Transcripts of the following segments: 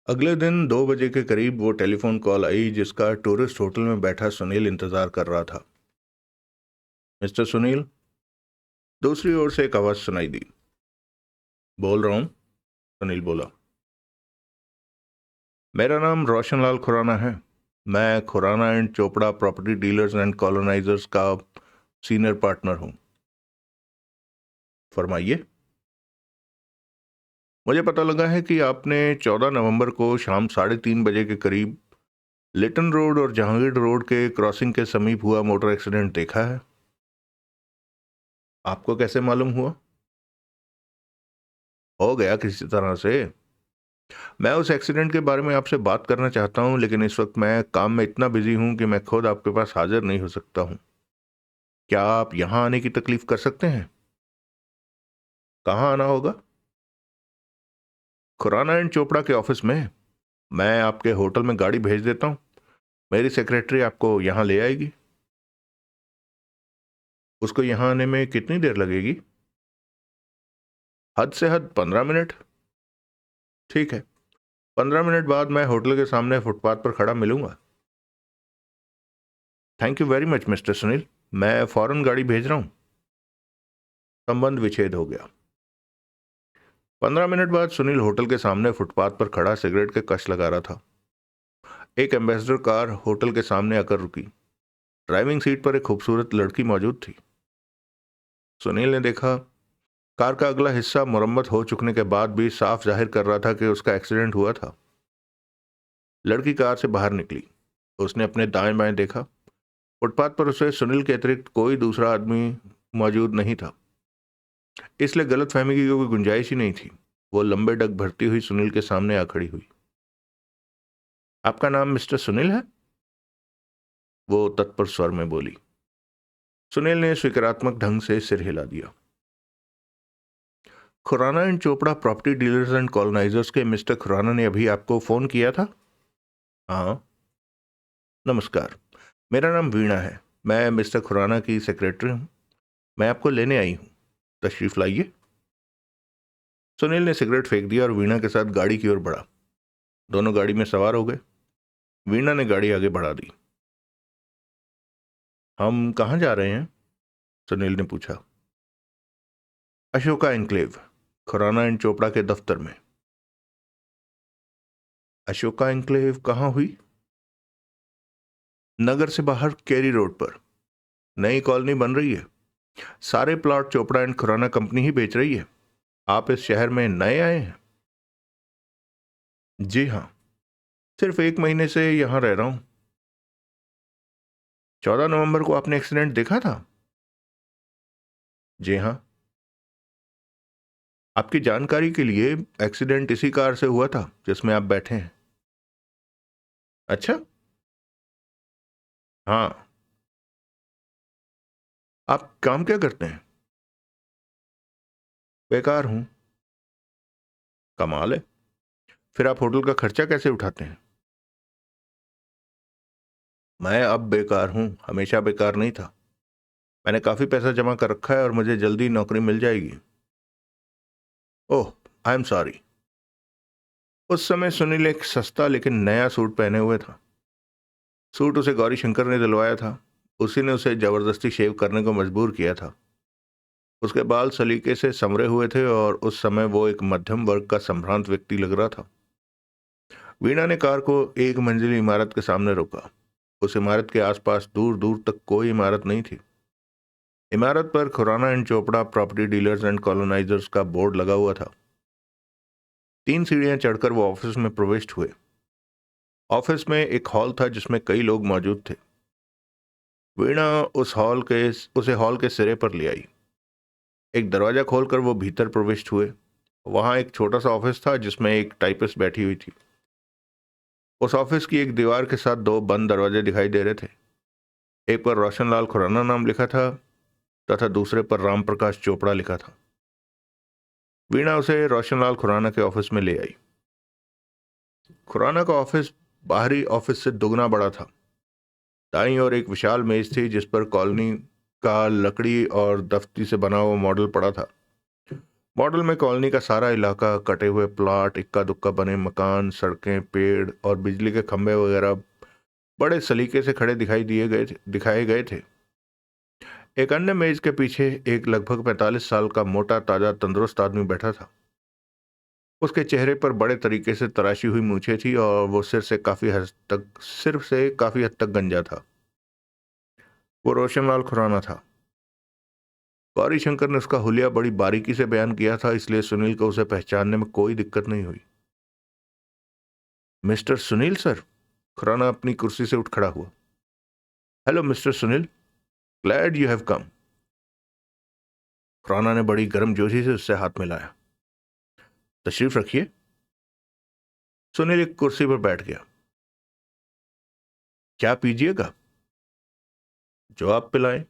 अगले दिन 2 बजे के करीब वो टेलीफोन कॉल आई जिसका टूरिस्ट होटल में बैठा सुनील इंतजार कर रहा था। मिस्टर सुनील, दूसरी ओर से एक आवाज सुनाई दी। बोल रहा हूं, सुनील बोला। मेरा नाम रोशनलाल खुराना है। मैं Khurana and Chopra property dealers and colonisers का सीनियर पार्टनर हूं। फरमाइए। मुझे पता लगा है कि आपने 14 नवंबर को शाम 3:30 बजे के करीब लिटन रोड और जहांगीर रोड के क्रॉसिंग के समीप हुआ मोटर एक्सीडेंट देखा है। आपको कैसे मालूम हुआ? हो गया किसी तरह से। मैं उस एक्सीडेंट के बारे में आपसे बात करना चाहता हूं, लेकिन इस वक्त मैं काम में इतना बिजी हूं कि मैं खुद आपके पास हाजिर नहीं हो सकता हूं। क्या आप यहां आने की तकलीफ कर सकते हैं? कहाँ आना होगा? खुराना एंड चोपड़ा के ऑफिस में। मैं आपके होटल में गाड़ी भेज देता हूं। मेरी सेक्रेटरी आपको यहां ले आएगी। उसको यहां आने में कितनी देर लगेगी? हद से हद 15 मिनट। ठीक है, 15 मिनट बाद मैं होटल के सामने फुटपाथ पर खड़ा मिलूंगा। Thank you very much mister Sunil. मैं फौरन गाड़ी भेज रहा हूं। संबंध विच्छेद हो गया। 15 मिनट बाद सुनील होटल के सामने फुटपाथ पर खड़ा सिगरेट के कश लगा रहा था। एक एम्बेसडर कार होटल के सामने आकर रुकी। ड्राइविंग सीट पर एक खूबसूरत लड़की मौजूद थी। सुनील ने देखा, कार का अगला हिस्सा मुरम्मत हो चुकने के बाद भी साफ जाहिर कर रहा था कि उसका एक्सीडेंट हुआ था। लड़की कार से बाहर निकली। उसने अपने दाएं बाएं देखा। फुटपाथ पर उसे सुनील के अतिरिक्त कोई दूसरा आदमी मौजूद नहीं था, इसलिए गलतफहमी की कोई गुंजाइश ही नहीं थी। वो लंबे डग भरती हुई सुनील के सामने आ खड़ी हुई। आपका नाम मिस्टर सुनील है? वो तत्पर स्वर में बोली। सुनील ने स्वीकारात्मक ढंग से सिर हिला दिया। Khurana and Chopra property dealers and colonisers के मिस्टर खुराना ने अभी आपको फोन किया था? हाँ। नमस्कार, मेरा नाम वीणा है। मैं मिस्टर खुराना की सेक्रेटरी हूँ। मैं आपको लेने आई हूँ। तशरीफ लाइए। सुनील ने सिगरेट फेंक दिया और वीणा के साथ गाड़ी की ओर बढ़ा। दोनों गाड़ी में सवार हो गए। वीणा ने गाड़ी आगे बढ़ा दी। हम कहाँ जा रहे हैं? सुनील ने पूछा। अशोका एनक्लेव, खुराना एंड चोपड़ा के दफ्तर में। अशोका एनक्लेव कहाँ हुई? नगर से बाहर केरी रोड पर। नई कॉलोनी बन रही है। सारे plot Chopra and Khurana company ही बेच रही है। आप इस शहर में नए आए हैं? जी हाँ, सिर्फ 1 महीने से यहां रह रहा हूं। 14 नवंबर को आपने एक्सीडेंट देखा था? जी हाँ। आपकी जानकारी के लिए, एक्सीडेंट इसी कार से हुआ था जिसमें आप बैठे हैं। अच्छा। हाँ। आप काम क्या करते हैं? बेकार हूं। कमाल है। फिर आप होटल का खर्चा कैसे उठाते हैं? मैं अब बेकार हूं, हमेशा बेकार नहीं था। मैंने काफी पैसा जमा कर रखा है और मुझे जल्दी नौकरी मिल जाएगी। ओह, आई एम सॉरी। उस समय सुनील एक सस्ता लेकिन नया सूट पहने हुए था। सूट उसे गौरी शंकर ने दिलवाया था। उसी ने उसे जबरदस्ती शेव करने को मजबूर किया था। उसके बाल सलीके से संवरे हुए थे और उस समय वो एक मध्यम वर्ग का संभ्रांत व्यक्ति लग रहा था। वीणा ने कार को एक मंजिली इमारत के सामने रोका। उस इमारत के आसपास दूर दूर तक कोई इमारत नहीं थी। इमारत पर Khurana and Chopra property dealers and colonisers का बोर्ड लगा हुआ था। 3 सीढ़ियां चढ़कर वो ऑफिस में प्रविष्ट हुए। ऑफिस में एक हॉल था जिसमें कई लोग मौजूद थे। वीणा उसे हॉल के सिरे पर ले आई। एक दरवाजा खोलकर वो भीतर प्रविष्ट हुए। वहां एक छोटा सा ऑफिस था जिसमें एक टाइपिस्ट बैठी हुई थी। उस ऑफिस की एक दीवार के साथ 2 बंद दरवाजे दिखाई दे रहे थे। एक पर रोशनलाल खुराना नाम लिखा था तथा दूसरे पर राम प्रकाश चोपड़ा लिखा था। वीणा उसे रोशनलाल खुराना के ऑफिस में ले आई। खुराना का ऑफिस बाहरी ऑफिस से दुगना बड़ा था। दाईं ओर एक विशाल मेज थी जिस पर कॉलोनी का लकड़ी और दफ्ती से बना हुआ मॉडल पड़ा था। मॉडल में कॉलोनी का सारा इलाका, कटे हुए प्लॉट, इक्का दुक्का बने मकान, सड़कें, पेड़ और बिजली के खंभे वगैरह बड़े सलीके से खड़े दिखाए गए थे। एक अन्य मेज के पीछे एक लगभग 45 साल का मोटा ताजा तंदुरुस्त आदमी बैठा था। उसके चेहरे पर बड़े तरीके से तराशी हुई मूछें थी और वो सिर से काफी हद तक गंजा था। वो रोशनलाल खुराना था। गौरी शंकर ने उसका हुलिया बड़ी बारीकी से बयान किया था, इसलिए सुनील को उसे पहचानने में कोई दिक्कत नहीं हुई। Mister Sunil sir? खुराना अपनी कुर्सी से उठ खड़ा हुआ। Hello mister Sunil, glad you have come. Khurana ने बड़ी गर्मजोशी से उससे हाथ मिलाया। तशरीफ रखिए। सुनील एक कुर्सी पर बैठ गया। क्या पीजिएगा? जो आप पिलाएं।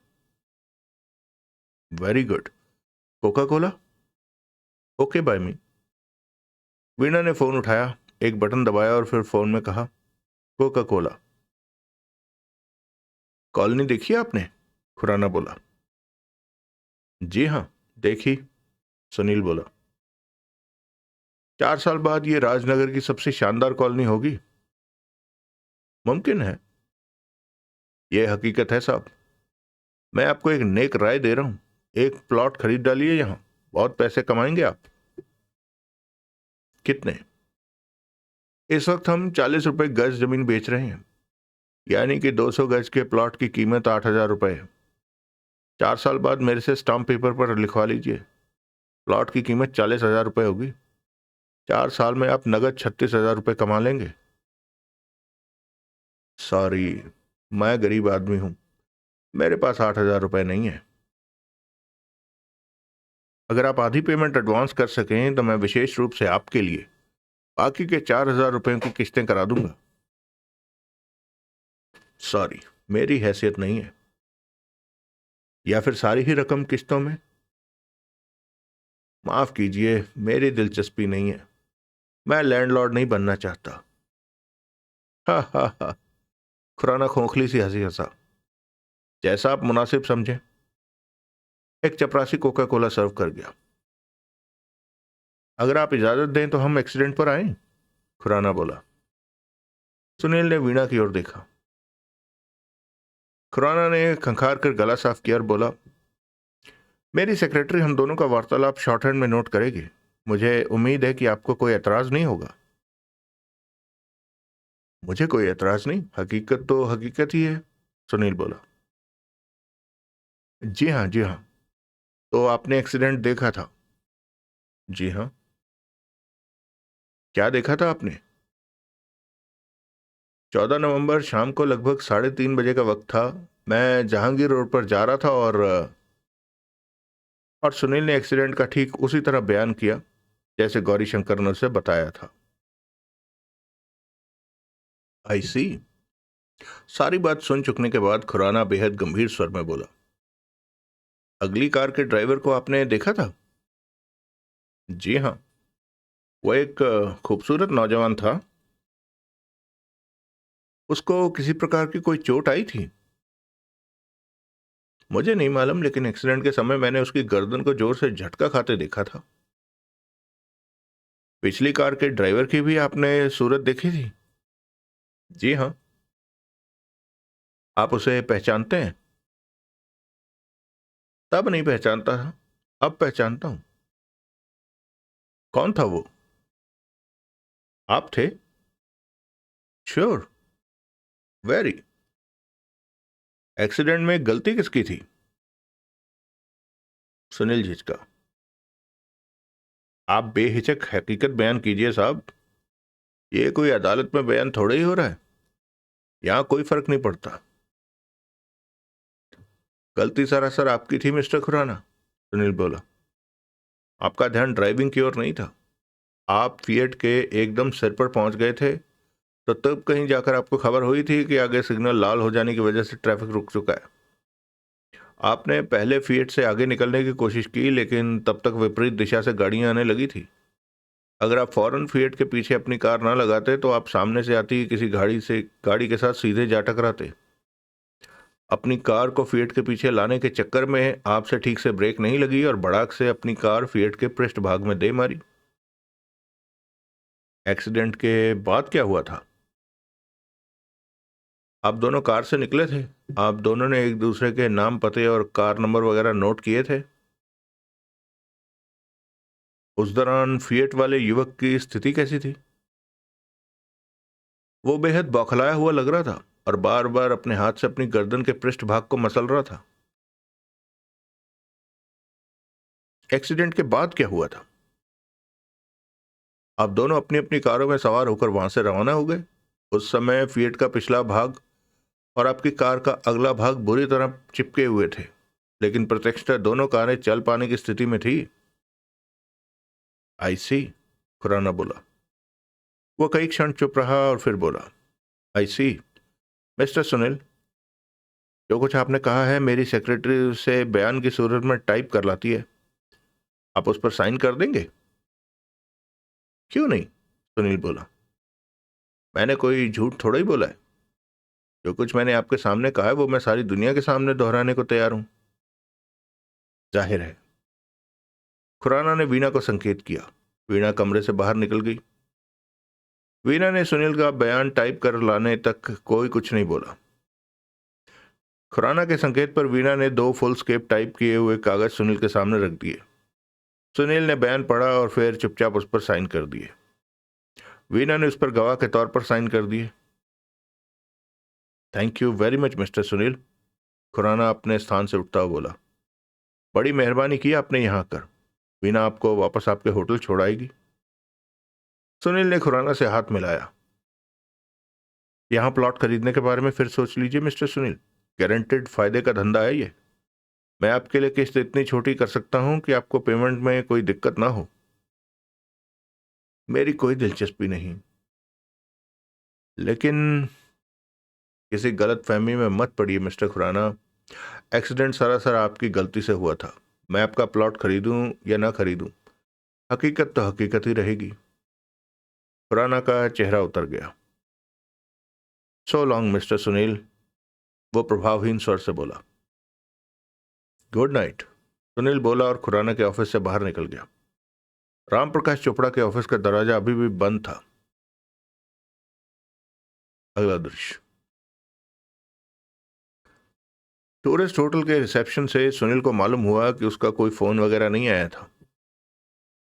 Very good. Coca cola? Okay by me. Veena ने फोन उठाया, एक बटन दबाया और फिर फोन में कहा, कोका कोला। कॉलोनी देखी आपने? खुराना बोला। जी हां, देखी, सुनील बोला। 4 साल बाद ये राजनगर की सबसे शानदार कॉलोनी होगी। मुमकिन है। यह हकीकत है साहब। मैं आपको एक नेक राय दे रहा हूं, एक प्लॉट खरीद डालिए यहां, बहुत पैसे कमाएंगे आप। कितने? इस वक्त हम 40 रुपए गज जमीन बेच रहे हैं, यानी कि 200 गज के प्लॉट की कीमत 8,000 रुपए है। 4 साल बाद मेरे से स्टाम्प पेपर पर लिखवा लीजिए, प्लॉट की कीमत 40,000 रुपए होगी। 4 साल में आप नगद 36,000 रुपए कमा लेंगे। सॉरी, मैं गरीब आदमी हूं, मेरे पास 8,000 रुपए नहीं है। अगर आप आधी पेमेंट एडवांस कर सकें तो मैं विशेष रूप से आपके लिए बाकी के 4,000 रुपयों की किस्तें करा दूंगा। सॉरी, मेरी हैसियत नहीं है। या फिर सारी ही रकम किस्तों में? माफ कीजिए, मेरी दिलचस्पी नहीं है। मैं लैंडलॉर्ड नहीं बनना चाहता। हा हा हा। खुराना खोखली सी हंसी हंसा। जैसा आप मुनासिब समझें। एक चपरासी कोका कोला सर्व कर गया। अगर आप इजाजत दें तो हम एक्सीडेंट पर आए, खुराना बोला। सुनील ने वीणा की ओर देखा। खुराना ने खंखार कर गला साफ किया और बोला, मेरी सेक्रेटरी हम दोनों का वार्तालाप शॉर्टहैंड में नोट करेगी। मुझे उम्मीद है कि आपको कोई एतराज नहीं होगा। मुझे कोई एतराज नहीं, हकीकत तो हकीकत ही है, सुनील बोला। जी हाँ, जी हाँ। तो आपने एक्सीडेंट देखा था? जी हाँ। क्या देखा था आपने? 14 नवंबर शाम को लगभग 3:30 बजे का वक्त था। मैं जहांगीर रोड पर जा रहा था और सुनील ने एक्सीडेंट का ठीक उसी तरह बयान किया जैसे गौरी शंकर ने उसे बताया था। आई सी। सारी बात सुन चुकने के बाद खुराना बेहद गंभीर स्वर में बोला, अगली कार के ड्राइवर को आपने देखा था? जी हाँ। वो एक खूबसूरत नौजवान था। उसको किसी प्रकार की कोई चोट आई थी? मुझे नहीं मालूम, लेकिन एक्सीडेंट के समय मैंने उसकी गर्दन को जोर से झटका खाते देखा था। पिछली कार के ड्राइवर की भी आपने सूरत देखी थी? जी हाँ। आप उसे पहचानते हैं? तब नहीं पहचानता था, अब पहचानता हूं। कौन था वो? आप थे? Sure, very. एक्सीडेंट में गलती किसकी थी? सुनील झिझका। आप बेहिचक हकीकत बयान कीजिए साहब, ये कोई अदालत में बयान थोड़े ही हो रहा है, यहां कोई फर्क नहीं पड़ता। गलती सरासर आपकी थी मिस्टर खुराना, सुनील बोला। आपका ध्यान ड्राइविंग की ओर नहीं था। आप फिएट के एकदम सिर पर पहुंच गए थे, तो तब कहीं जाकर आपको खबर हुई थी कि आगे सिग्नल लाल हो जाने की वजह से ट्रैफिक रुक चुका है। आपने पहले फिएट से आगे निकलने की कोशिश की, लेकिन तब तक विपरीत दिशा से गाड़ियां आने लगी थी। अगर आप फौरन फिएट के पीछे अपनी कार ना लगाते तो आप सामने से आती किसी गाड़ी के साथ सीधे जा टकराते। अपनी कार को फिएट के पीछे लाने के चक्कर में आपसे ठीक से ब्रेक नहीं लगी और भड़ाक से अपनी कार फिएट के पृष्ठभाग में दे मारी। एक्सीडेंट के बाद क्या हुआ था? आप दोनों कार से निकले थे। आप दोनों ने एक दूसरे के नाम, पते और कार नंबर वगैरह नोट किए थे। उस दौरान फिएट वाले युवक की स्थिति कैसी थी? वो बेहद बौखलाया हुआ लग रहा था और बार बार अपने हाथ से अपनी गर्दन के पृष्ठभाग को मसल रहा था। एक्सीडेंट के बाद क्या हुआ था? आप दोनों अपनी अपनी कारों में सवार होकर वहां से रवाना हो गए। उस समय फिएट का पिछला भाग और आपकी कार का अगला भाग बुरी तरह चिपके हुए थे, लेकिन प्रत्यक्षतः दोनों कारें चल पाने की स्थिति में थी। आई सी, खुराना बोला। वो कई क्षण चुप रहा और फिर बोला, आई सी। मिस्टर सुनील, जो कुछ आपने कहा है मेरी सेक्रेटरी से बयान की सूरत में टाइप कर लाती है। आप उस पर साइन कर देंगे? क्यों नहीं, सुनील बोला। मैंने कोई झूठ थोड़ा ही बोला है। जो कुछ मैंने आपके सामने कहा है वो मैं सारी दुनिया के सामने दोहराने को तैयार हूं। जाहिर है। खुराना ने वीणा को संकेत किया। वीणा कमरे से बाहर निकल गई। वीणा ने सुनील का बयान टाइप कर लाने तक कोई कुछ नहीं बोला। खुराना के संकेत पर वीणा ने 2 फुल स्केप टाइप किए हुए कागज सुनील के सामने रख दिए। सुनील ने बयान पढ़ा और फिर चुपचाप उस पर साइन कर दिए। वीणा ने उस पर गवाह के तौर पर साइन कर दिए। Thank you very much mister Sunil, Khurana अपने स्थान से उठता हुआ बोला। बड़ी मेहरबानी की आपने यहाँ कर। वीणा आपको वापस आपके होटल छोड़ाएगी। सुनील ने खुराना से हाथ मिलाया। यहाँ प्लॉट खरीदने के बारे में फिर सोच लीजिए मिस्टर सुनील। गारंटेड फायदे का धंधा है ये। मैं आपके लिए किस्त इतनी छोटी कर सकता हूं कि आपको पेमेंट में कोई दिक्कत ना हो। मेरी कोई दिलचस्पी नहीं, लेकिन किसी गलत फहमी में मत पड़िए मिस्टर खुराना। एक्सीडेंट सरासर आपकी गलती से हुआ था। मैं आपका प्लॉट खरीदूं या ना खरीदूं, हकीकत तो हकीकत ही रहेगी। खुराना का चेहरा उतर गया। सो लॉन्ग मिस्टर सुनील, वो प्रभावहीन स्वर से बोला। गुड नाइट, सुनील बोला और खुराना के ऑफिस से बाहर निकल गया। राम प्रकाश चोपड़ा के ऑफिस का दरवाजा अभी भी बंद था। अगला दृश्य। टूरिस्ट होटल के रिसेप्शन से सुनील को मालूम हुआ कि उसका कोई फोन वगैरह नहीं आया था।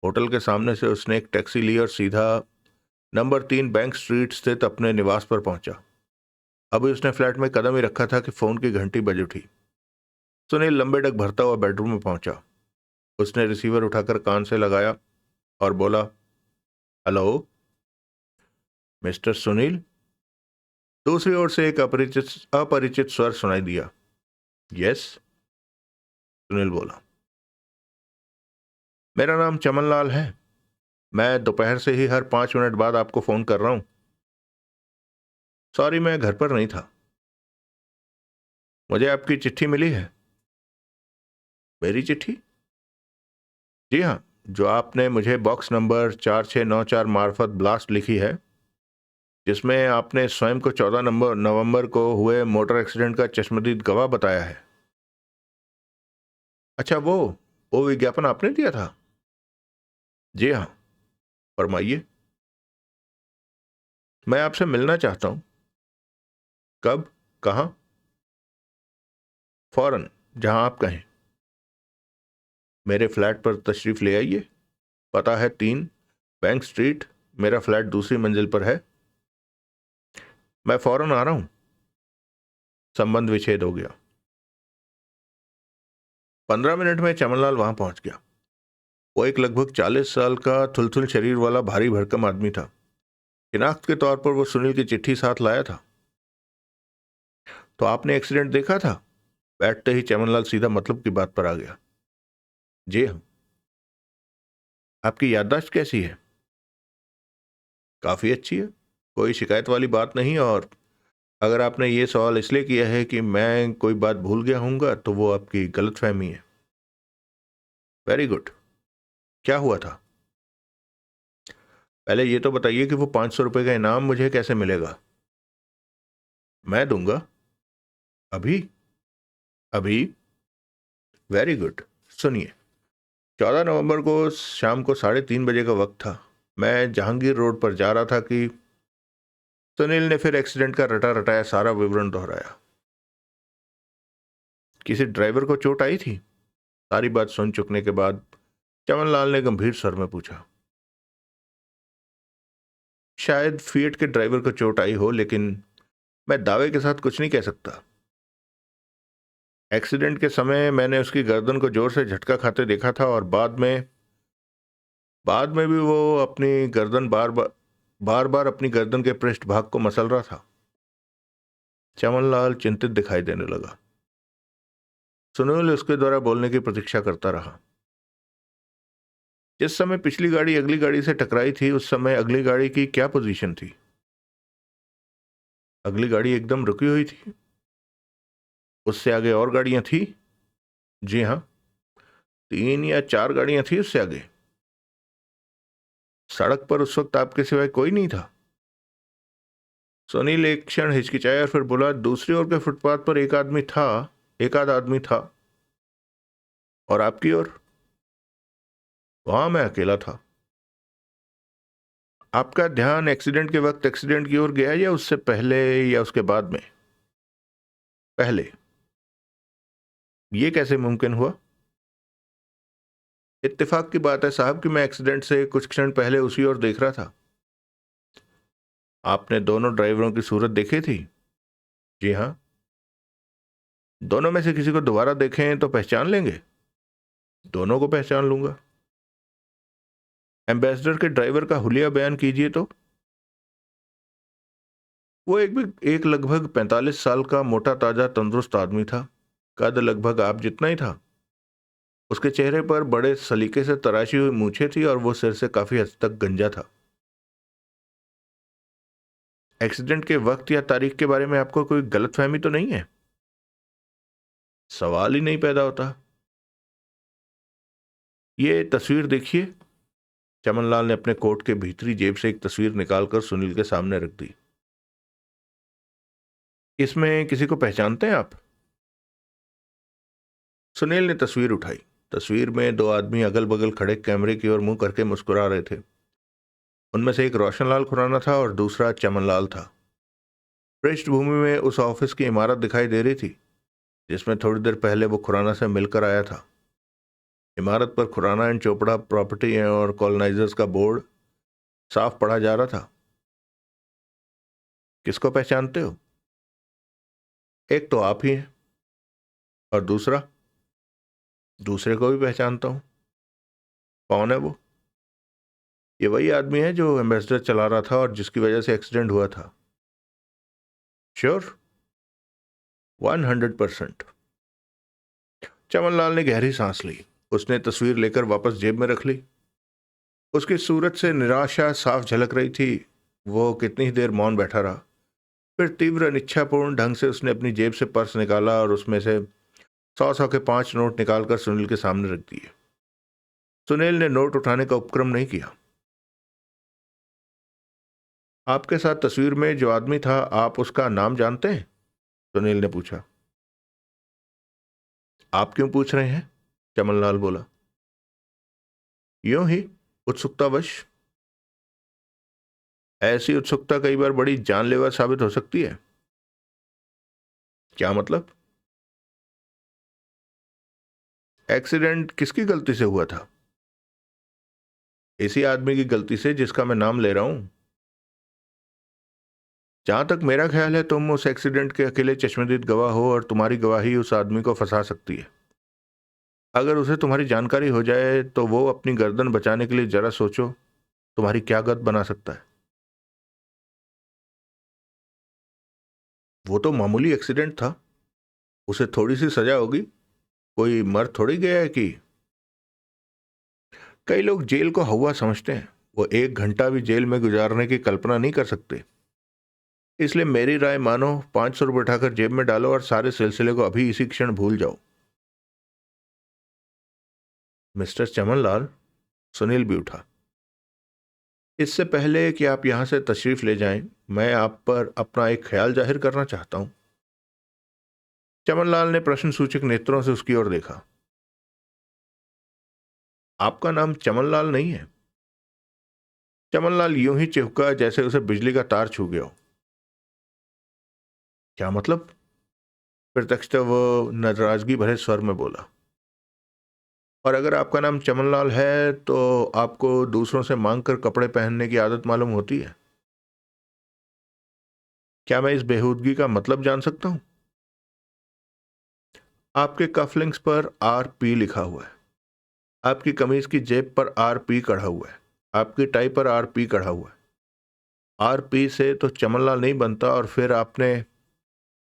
होटल के सामने से उसने एक टैक्सी ली और सीधा नंबर 3 बैंक स्ट्रीट स्थित अपने निवास पर पहुंचा। अभी उसने फ्लैट में कदम ही रखा था कि फोन की घंटी बज उठी। सुनील लंबे डग भरता हुआ बेडरूम में पहुंचा। उसने रिसीवर उठाकर कान से लगाया और बोला, हेलो मिस्टर सुनील। दूसरी ओर से एक अपरिचित अपरिचित स्वर सुनाई दिया। यस, सुनील बोला। मेरा नाम चमनलाल है। मैं दोपहर से ही हर 5 मिनट बाद आपको फोन कर रहा हूं। सॉरी, मैं घर पर नहीं था। मुझे आपकी चिट्ठी मिली है। मेरी चिट्ठी? जी हाँ, जो आपने मुझे बॉक्स नंबर 4694 मार्फत ब्लास्ट लिखी है, जिसमें आपने स्वयं को 14 नवंबर को हुए मोटर एक्सीडेंट का चश्मदीद गवाह बताया है। अच्छा, वो विज्ञापन आपने दिया था? जी हाँ, फरमाइए। मैं आपसे मिलना चाहता हूं। कब? कहाँ? फौरन, जहां आप कहें। मेरे फ्लैट पर तशरीफ ले आइए। पता है 3 बैंक स्ट्रीट। मेरा फ्लैट दूसरी मंजिल पर है। मैं फौरन आ रहा हूं। संबंध विच्छेद हो गया। 15 मिनट में चमनलाल वहां पहुंच गया। वो एक लगभग 40 साल का थुलथुल शरीर वाला भारी भरकम आदमी था। शिनाख्त के तौर पर वो सुनील की चिट्ठी साथ लाया था। तो आपने एक्सीडेंट देखा था? बैठते ही चमनलाल सीधा मतलब की बात पर आ गया। जी हाँ। आपकी याददाश्त कैसी है? काफी अच्छी है, कोई शिकायत वाली बात नहीं। और अगर आपने ये सवाल इसलिए किया है कि मैं कोई बात भूल गया हूँगा, तो वो आपकी गलतफहमी है। Very good. क्या हुआ था? पहले ये तो बताइए कि वो 500 रुपये का इनाम मुझे कैसे मिलेगा? मैं दूंगा। अभी? अभी? Very good. सुनिए, 14 नवंबर को शाम को 3:30 बजे का वक्त था। मैं जहांगीर रोड पर जा रहा था कि सुनील ने फिर एक्सीडेंट का रटा रटाया सारा विवरण दोहराया। किसी ड्राइवर को चोट आई थी? सारी बात सुन चुकने के बाद चमनलाल ने गंभीर स्वर में पूछा। शायद फिएट के ड्राइवर को चोट आई हो, लेकिन मैं दावे के साथ कुछ नहीं कह सकता। एक्सीडेंट के समय मैंने उसकी गर्दन को जोर से झटका खाते देखा था और बाद में भी वो अपनी गर्दन बार बार अपनी गर्दन के पृष्ठभाग को मसल रहा था। चमनलाल चिंतित दिखाई देने लगा। सुनील उसके द्वारा बोलने की प्रतीक्षा करता रहा। जिस समय पिछली गाड़ी अगली गाड़ी से टकराई थी उस समय अगली गाड़ी की क्या पोजीशन थी? अगली गाड़ी एकदम रुकी हुई थी। उससे आगे और गाड़ियां थी? जी हाँ, 3 या 4 गाड़ियां थी उससे आगे। सड़क पर उस वक्त आपके सिवाय कोई नहीं था? सुनील एक क्षण हिचकिचाया और फिर बोला, दूसरी ओर के फुटपाथ पर एक आध आदमी था। और आपकी ओर? वहां मैं अकेला था। आपका ध्यान एक्सीडेंट के वक्त एक्सीडेंट की ओर गया या उससे पहले या उसके बाद में? पहले। ये कैसे मुमकिन हुआ? इत्तेफाक की बात है साहब कि मैं एक्सीडेंट से कुछ क्षण पहले उसी ओर देख रहा था। आपने दोनों ड्राइवरों की सूरत देखी थी? जी हाँ। दोनों में से किसी को दोबारा देखें तो पहचान लेंगे? दोनों को पहचान लूंगा। एम्बेसडर के ड्राइवर का हुलिया बयान कीजिए तो। वो एक लगभग 45 साल का मोटा ताजा तंदुरुस्त आदमी था। कद लगभग आप जितना ही था। उसके चेहरे पर बड़े सलीके से तराशी हुई मूछें थी और वो सिर से काफी हद तक गंजा था। एक्सीडेंट के वक्त या तारीख के बारे में आपको कोई गलतफहमी तो नहीं है? सवाल ही नहीं पैदा होता। ये तस्वीर देखिए। चमनलाल ने अपने कोट के भीतरी जेब से एक तस्वीर निकालकर सुनील के सामने रख दी। इसमें किसी को पहचानते हैं आप? सुनील ने तस्वीर उठाई। तस्वीर में 2 आदमी अगल बगल खड़े कैमरे की ओर मुंह करके मुस्कुरा रहे थे। उनमें से एक रोशनलाल खुराना था और दूसरा चमनलाल था। पृष्ठभूमि में उस ऑफिस की इमारत दिखाई दे रही थी जिसमें थोड़ी देर पहले वो खुराना से मिलकर आया था। इमारत पर खुराना एंड चोपड़ा प्रॉपर्टी और कॉलोनाइजर्स का बोर्ड साफ पढ़ा जा रहा था। किसको पहचानते हो? एक तो आप ही हैं। और दूसरा? दूसरे को भी पहचानता हूं। कौन है वो? ये वही आदमी है जो एम्बेसडर चला रहा था और जिसकी वजह से एक्सीडेंट हुआ था। श्योर? 100%। चमनलाल ने गहरी सांस ली। उसने तस्वीर लेकर वापस जेब में रख ली। उसकी सूरत से निराशा साफ झलक रही थी। वो कितनी ही देर मौन बैठा रहा। फिर तीव्र निच्छापूर्ण ढंग से उसने अपनी जेब से पर्स निकाला और उसमें से 100 के 5 नोट निकालकर सुनील के सामने रख दिए। सुनील ने नोट उठाने का उपक्रम नहीं किया। आपके साथ तस्वीर में जो आदमी था, आप उसका नाम जानते हैं? सुनील ने पूछा। आप क्यों पूछ रहे हैं? चमनलाल बोला। यूं ही, उत्सुकतावश। ऐसी उत्सुकता कई बार बड़ी जानलेवा साबित हो सकती है। क्या मतलब? एक्सीडेंट किसकी गलती से हुआ था? इसी आदमी की गलती से जिसका मैं नाम ले रहा हूं। जहां तक मेरा ख्याल है तुम उस एक्सीडेंट के अकेले चश्मदीद गवाह हो और तुम्हारी गवाही उस आदमी को फंसा सकती है। अगर उसे तुम्हारी जानकारी हो जाए तो वो अपनी गर्दन बचाने के लिए जरा सोचो तुम्हारी क्या गत बना सकता है। वो तो मामूली एक्सीडेंट था। उसे थोड़ी सी सजा होगी। कोई मर थोड़ी गया है कि। कई लोग जेल को हवा समझते हैं। वो 1 घंटा भी जेल में गुजारने की कल्पना नहीं कर सकते। इसलिए मेरी राय मानो, 500 रुपये उठाकर जेब में डालो और सारे सिलसिले को अभी इसी क्षण भूल जाओ। मिस्टर चमनलाल, सुनील भी उठा। इससे पहले कि आप यहां से तशरीफ ले जाएं, मैं आप पर अपना एक ख्याल जाहिर करना चाहता हूं। चमनलाल ने प्रश्नसूचक नेत्रों से उसकी ओर देखा। आपका नाम चमनलाल नहीं है? चमनलाल यूं ही चिपका जैसे उसे बिजली का तार छू गया हो। क्या मतलब? प्रत्यक्षतः वो नाराजगी भरे स्वर में बोला। और अगर आपका नाम चमनलाल है तो आपको दूसरों से मांग कर कपड़े पहनने की आदत मालूम होती है। क्या मैं इस बेहूदगी का मतलब जान सकता हूं? आपके कफलिंग्स पर RP लिखा हुआ है। आपकी कमीज की जेब पर RP कढ़ा हुआ है। आपकी टाई पर RP कढ़ा हुआ है। RP से तो चमनलाल नहीं बनता। और फिर आपने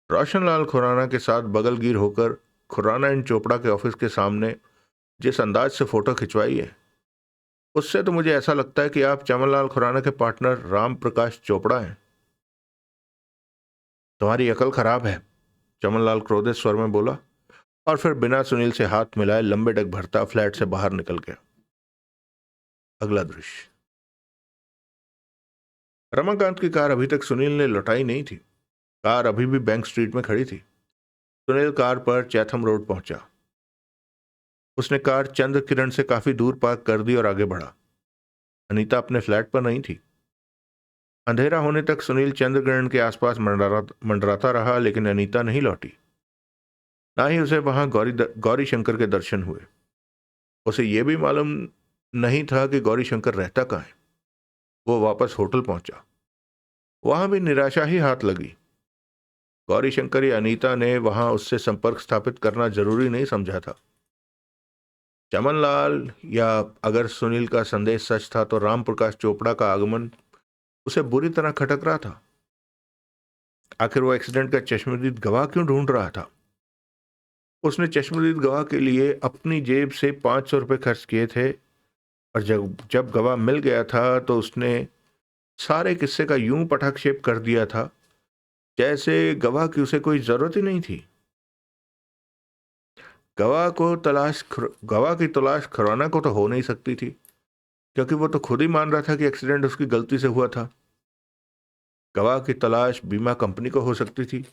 रोशनलाल खुराना के साथ बगलगीर होकर खुराना एंड चोपड़ा के ऑफिस के सामने जिस अंदाज से फोटो खिंचवाई है, उससे तो मुझे ऐसा लगता है कि आप चमनलाल खुराना के पार्टनर राम प्रकाश चोपड़ा हैं। तुम्हारी अकल खराब है, चमनलाल क्रोधित स्वर में बोला, और फिर बिना सुनील से हाथ मिलाए लंबे डग भरता फ्लैट से बाहर निकल गया। अगला दृश्य। रमाकांत की कार अभी तक सुनील ने लौटाई नहीं थी। कार अभी भी बैंक स्ट्रीट में खड़ी थी। सुनील कार पर चैथम रोड पहुंचा। उसने कार चंद्र किरण से काफी दूर पार्क कर दी और आगे बढ़ा। अनीता अपने फ्लैट पर नहीं थी। अंधेरा होने तक सुनील चंद्रग्रहण के आसपास मंडराता रहा, लेकिन अनीता नहीं लौटी। ना ही उसे वहां गौरी शंकर के दर्शन हुए। उसे यह भी मालूम नहीं था कि गौरी शंकर रहता कहाँ है। वो वापस होटल पहुंचा। वहां भी निराशा ही हाथ लगी। गौरी शंकर या अनीता ने वहां उससे संपर्क स्थापित करना जरूरी नहीं समझा था। चमनलाल या अगर सुनील का संदेश सच था तो राम प्रकाश चोपड़ा का आगमन उसे बुरी तरह खटक रहा था। आखिर वो एक्सीडेंट का चश्मदीद गवाह क्यों ढूंढ रहा था? उसने चश्मदीद गवाह के लिए अपनी जेब से 500 रुपये खर्च किए थे, और जब जब गवाह मिल गया था तो उसने सारे किस्से का यूं पटाक्षेप कर दिया था जैसे गवाह की उसे कोई जरूरत ही नहीं थी। गवाह की तलाश खुराना को तो हो नहीं सकती थी, क्योंकि वो तो खुद ही मान रहा था कि एक्सीडेंट उसकी गलती से हुआ था। गवाह की तलाश बीमा कंपनी को हो सकती थी,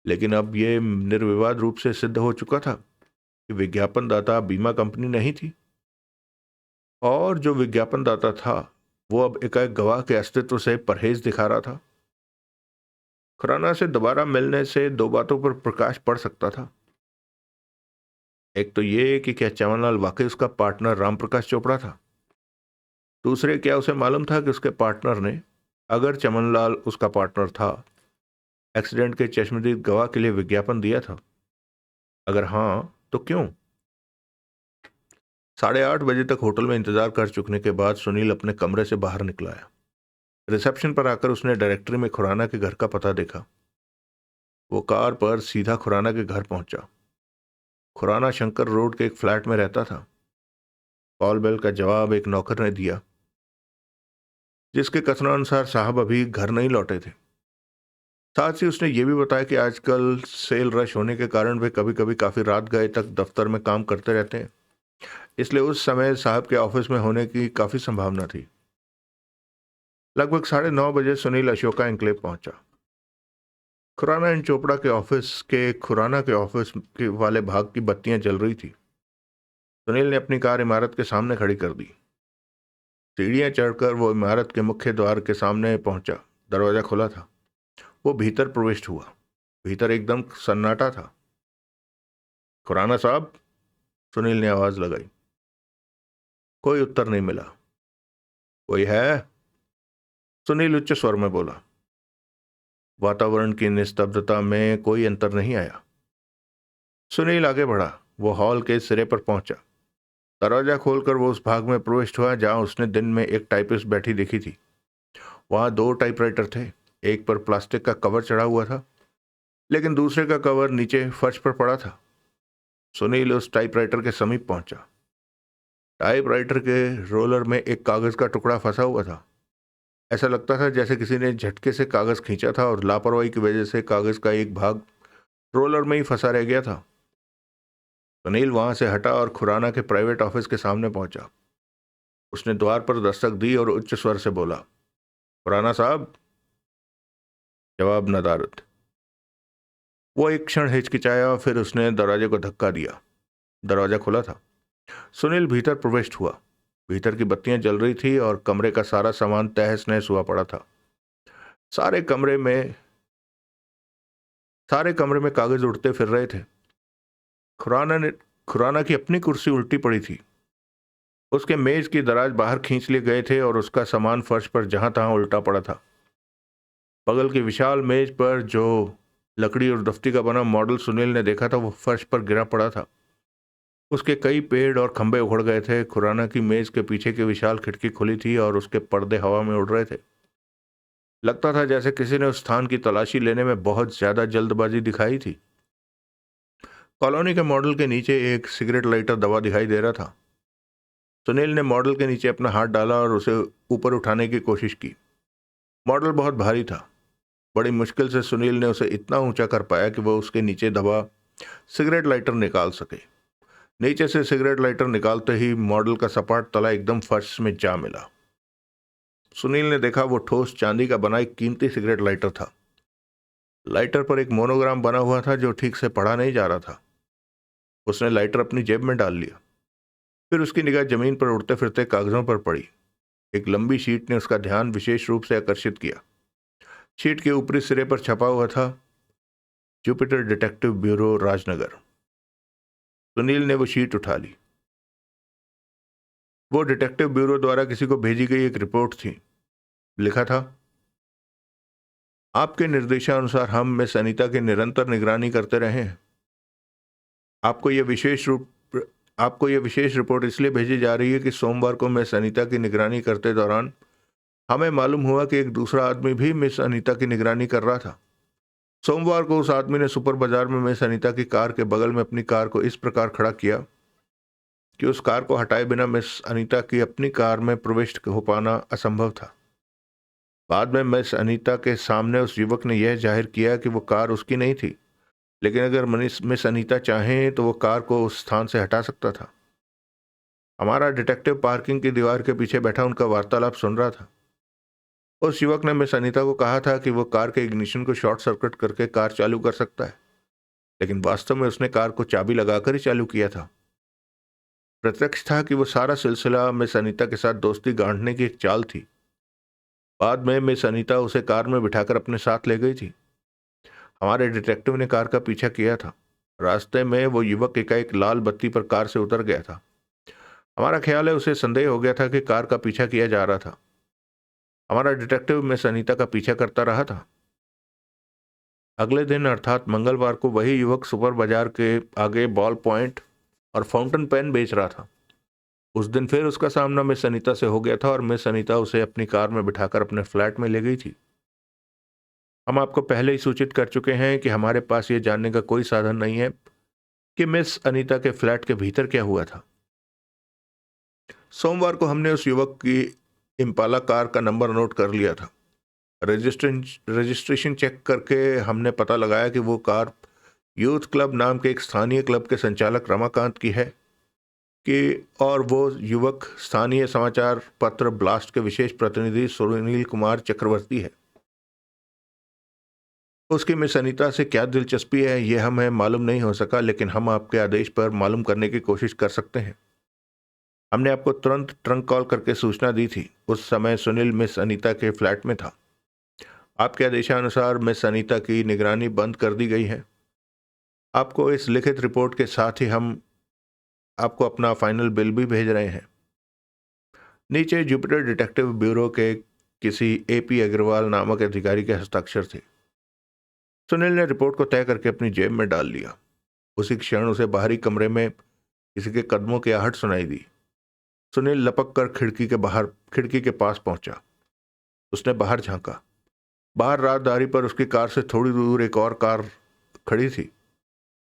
लेकिन अब यह निर्विवाद रूप से सिद्ध हो चुका था कि विज्ञापनदाता बीमा कंपनी नहीं थी। और जो विज्ञापनदाता था वो अब एकाएक गवाह के अस्तित्व से परहेज दिखा रहा था। खुराना से दोबारा मिलने से दो बातों पर प्रकाश पड़ सकता था। एक तो ये कि क्या चमनलाल वाकई उसका पार्टनर रामप्रकाश चोपड़ा था। दूसरे, क्या उसे मालूम था कि उसके पार्टनर ने, अगर चमनलाल उसका पार्टनर था, एक्सीडेंट के चश्मदीद गवाह के लिए विज्ञापन दिया था? अगर हां तो क्यों? 8:30 बजे तक होटल में इंतजार कर चुकने के बाद सुनील अपने कमरे से बाहर निकला आया। रिसेप्शन पर आकर उसने डायरेक्टरी में खुराना के घर का पता देखा। वो कार पर सीधा खुराना के घर पहुंचा। खुराना शंकर रोड के एक फ्लैट में रहता था। कॉल बेल का जवाब एक नौकर ने दिया, जिसके कथनानुसार साहब अभी घर नहीं लौटे थे। साथ ही उसने ये भी बताया कि आजकल सेल रश होने के कारण वे कभी कभी काफी रात गए तक दफ्तर में काम करते रहते हैं, इसलिए उस समय साहब के ऑफिस में होने की काफी संभावना थी। लगभग 9:30 बजे सुनील अशोका एन्क्लेव पहुंचा। खुराना एंड चोपड़ा के ऑफिस के खुराना के ऑफिस के वाले भाग की बत्तियां जल रही थी। सुनील ने अपनी कार इमारत के सामने खड़ी कर दी। सीढ़ियां चढ़कर वो इमारत के मुख्य द्वार के सामने पहुंचा। दरवाजा खुला था। वो भीतर प्रविष्ट हुआ। भीतर एकदम सन्नाटा था। खुराना साहब, सुनील ने आवाज लगाई। कोई उत्तर नहीं मिला। कोई है? सुनील उच्च स्वर में बोला। वातावरण की निस्तब्धता में कोई अंतर नहीं आया। सुनील आगे बढ़ा। वो हॉल के सिरे पर पहुंचा। दरवाजा खोलकर वो उस भाग में प्रविष्ट हुआ जहां उसने दिन में एक टाइपिस्ट बैठी देखी थी। वहां दो टाइपराइटर थे। एक पर प्लास्टिक का कवर चढ़ा हुआ था, लेकिन दूसरे का कवर नीचे फर्श पर पड़ा था। सुनील उस टाइपराइटर के समीप पहुंचा। टाइपराइटर के रोलर में एक कागज का टुकड़ा फंसा हुआ था। ऐसा लगता था जैसे किसी ने झटके से कागज खींचा था और लापरवाही की वजह से कागज का एक भाग रोलर में ही फंसा रह गया था। सुनील वहां से हटा और खुराना के प्राइवेट ऑफिस के सामने पहुंचा। उसने द्वार पर दस्तक दी और उच्च स्वर से बोला, खुराना साहब। जवाब नदारद। वो एक क्षण हिचकिचाया, फिर उसने दरवाजे को धक्का दिया। दरवाजा खुला था। सुनील भीतर प्रविष्ट हुआ। भीतर की बत्तियां जल रही थी और कमरे का सारा सामान तहस नहस हुआ पड़ा था। सारे कमरे में कागज उड़ते फिर रहे थे। खुराना की अपनी कुर्सी उल्टी पड़ी थी। उसके मेज की दराज बाहर खींच लिए गए थे और उसका सामान फर्श पर जहां तहां उल्टा पड़ा था। बगल की विशाल मेज पर जो लकड़ी और दफ्ती का बना मॉडल सुनील ने देखा था, वो फर्श पर गिरा पड़ा था। उसके कई पेड़ और खंभे उखड़ गए थे। खुराना की मेज के पीछे की विशाल खिड़की खुली थी और उसके पर्दे हवा में उड़ रहे थे। लगता था जैसे किसी ने उस स्थान की तलाशी लेने में बहुत ज्यादा जल्दबाजी दिखाई थी। कॉलोनी के मॉडल के नीचे एक सिगरेट लाइटर दबा दिखाई दे रहा था। सुनील ने मॉडल के नीचे अपना हाथ डाला और उसे ऊपर उठाने की कोशिश की। मॉडल बहुत भारी था। बड़ी मुश्किल से सुनील ने उसे इतना ऊंचा कर पाया कि वह उसके नीचे दबा सिगरेट लाइटर निकाल सके। नीचे से सिगरेट लाइटर निकालते ही मॉडल का सपाट तला एकदम फर्श में जा मिला। सुनील ने देखा वो ठोस चांदी का बना एक कीमती सिगरेट लाइटर था। लाइटर पर एक मोनोग्राम बना हुआ था जो ठीक से पढ़ा नहीं जा रहा था। उसने लाइटर अपनी जेब में डाल लिया। फिर उसकी निगाह जमीन पर उड़ते फिरते कागजों पर पड़ी। एक लंबी शीट ने उसका ध्यान विशेष रूप से आकर्षित किया। शीट के ऊपरी सिरे पर छपा हुआ था, Jupiter detective bureau, Rajnagar. Sunil ने वो शीट उठा ली। वो डिटेक्टिव ब्यूरो द्वारा किसी को भेजी गई एक रिपोर्ट थी। लिखा था, आपके निर्देशानुसार हम मिस अनीता की निरंतर निगरानी करते रहे हैं। आपको यह विशेष रिपोर्ट इसलिए भेजी जा रही है कि सोमवार को मिस अनीता की निगरानी करते दौरान हमें मालूम हुआ कि एक दूसरा आदमी भी मिस अनीता की निगरानी कर रहा था। सोमवार को उस आदमी ने सुपर बाजार में मिस अनीता की कार के बगल में अपनी कार को इस प्रकार खड़ा किया कि उस कार को हटाए बिना मिस अनीता की अपनी कार में प्रविष्ट हो पाना असंभव था। बाद में मिस अनीता के सामने उस युवक ने यह जाहिर किया कि वो कार उसकी नहीं थी, लेकिन अगर मिस अनीता चाहें तो वो कार को उस स्थान से हटा सकता था। हमारा डिटेक्टिव पार्किंग की दीवार के पीछे बैठा उनका वार्तालाप सुन रहा था। उस युवक ने मिस अनीता को कहा था कि वो कार के इग्निशन को शॉर्ट सर्किट करके कार चालू कर सकता है, लेकिन वास्तव में उसने कार को चाबी लगाकर ही चालू किया था। प्रत्यक्ष था कि वो सारा सिलसिला मिस अनीता के साथ दोस्ती गांठने की एक चाल थी। बाद में मिस अनीता उसे कार में बिठाकर अपने साथ ले गई थी। हमारे डिटेक्टिव ने कार का पीछा किया था। रास्ते में वो युवक एकाएक लाल बत्ती पर कार से उतर गया था। हमारा ख्याल है उसे संदेह हो गया था कि कार का पीछा किया जा रहा था। हमारा डिटेक्टिव मिस अनीता का पीछा करता रहा था। अगले दिन अर्थात मंगलवार को वही युवक सुपर बाजार के आगे बॉल पॉइंट और फाउंटेन पेन बेच रहा था। उस दिन फिर उसका सामना मिस अनीता से हो गया था और मिस अनीता उसे अपनी कार में बिठाकर अपने फ्लैट में ले गई थी। हम आपको पहले ही सूचित कर चुके हैं कि हमारे पास ये जानने का कोई साधन नहीं है कि मिस अनीता के फ्लैट के भीतर क्या हुआ था। सोमवार को हमने उस युवक की इम्पाला कार का नंबर नोट कर लिया था। रजिस्ट्रेशन चेक करके हमने पता लगाया कि वो कार यूथ क्लब नाम के एक स्थानीय क्लब के संचालक रमाकांत की है और वो युवक स्थानीय समाचार पत्र ब्लास्ट के विशेष प्रतिनिधि सुनील कुमार चक्रवर्ती है। उसकी मिस अनीता से क्या दिलचस्पी है ये हमें मालूम नहीं हो सका, लेकिन हम आपके आदेश पर मालूम करने की कोशिश कर सकते हैं। हमने आपको तुरंत ट्रंक कॉल करके सूचना दी थी। उस समय सुनील मिस अनीता के फ्लैट में था। आपके आदेशानुसार मिस अनीता की निगरानी बंद कर दी गई है। आपको इस लिखित रिपोर्ट के साथ ही हम आपको अपना फाइनल बिल भी भेज रहे हैं। नीचे जुपिटर डिटेक्टिव ब्यूरो के किसी AP अग्रवाल नामक अधिकारी के हस्ताक्षर थे। सुनील ने रिपोर्ट को तय करके अपनी जेब में डाल लिया। उसी क्षण उसे बाहरी कमरे में किसी के कदमों की आहट सुनाई दी। सुनील लपक कर खिड़की के पास पहुंचा। उसने बाहर झांका। बाहर राहदारी पर उसकी कार से थोड़ी दूर एक और कार खड़ी थी।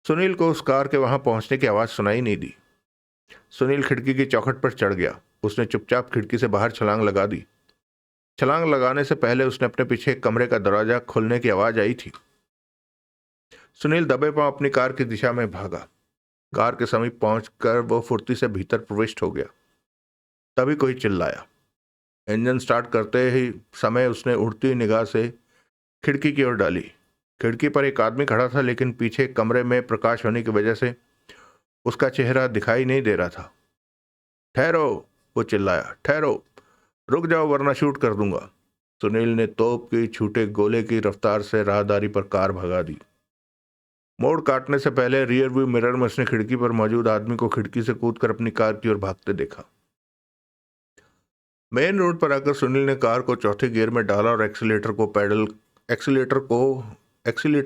सुनील को उस कार के वहां पहुंचने की आवाज सुनाई नहीं दी। सुनील खिड़की की चौखट पर चढ़ गया। उसने चुपचाप खिड़की से बाहर छलांग लगा दी। छलांग लगाने से पहले उसने अपने पीछे कमरे का दरवाजा खुलने की आवाज आई थी। सुनील दबे पांव अपनी कार की दिशा में भागा। कार के समीप पहुंचकर वो फुर्ती से भीतर प्रविष्ट हो गया। तभी कोई चिल्लाया। इंजन स्टार्ट करते ही समय उसने उड़ती हुई निगाह से खिड़की की ओर डाली। खिड़की पर एक आदमी खड़ा था, लेकिन पीछे कमरे में प्रकाश होने की वजह से उसका चेहरा दिखाई नहीं दे रहा था। ठहरो, वो चिल्लाया, ठहरो, रुक जाओ वरना शूट कर दूंगा। सुनील ने तोप की छूटे गोले की रफ्तार से राहदारी पर कार भगा दी। मोड़ काटने से पहले रियर व्यू मिरर में उसने खिड़की पर मौजूद आदमी को खिड़की से कूदकर अपनी कार की ओर भागते देखा। मेन रोड पर आकर सुनील ने कार को चौथे गियर में डाला और एक्सीलेटर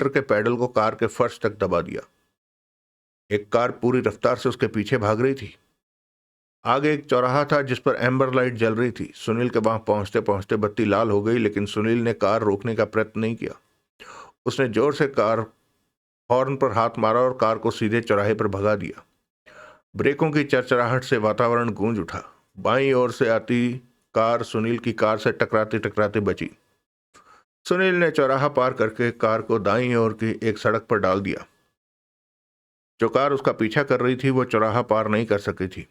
के पैडल को कार के फर्श तक दबा दिया। एक कार पूरी रफ्तार से उसके पीछे भाग रही थी। आगे एक चौराहा था जिस पर एम्बर लाइट जल रही थी। सुनील के वहां पहुंचते पहुंचते बत्ती लाल हो गई, लेकिन सुनील ने कार रोकने का प्रयत्न नहीं किया। उसने जोर से कार हॉर्न पर हाथ मारा और कार को सीधे चौराहे पर भगा दिया। ब्रेकों की चरचराहट से वातावरण गूंज उठा। बाईं ओर से आती कार सुनील की कार से टकराते टकराते बची। सुनील ने चौराहा पार करके कार को दाईं ओर की एक सड़क पर डाल दिया। जो कार उसका पीछा कर रही थी वो चौराहा पार नहीं कर सकी थी।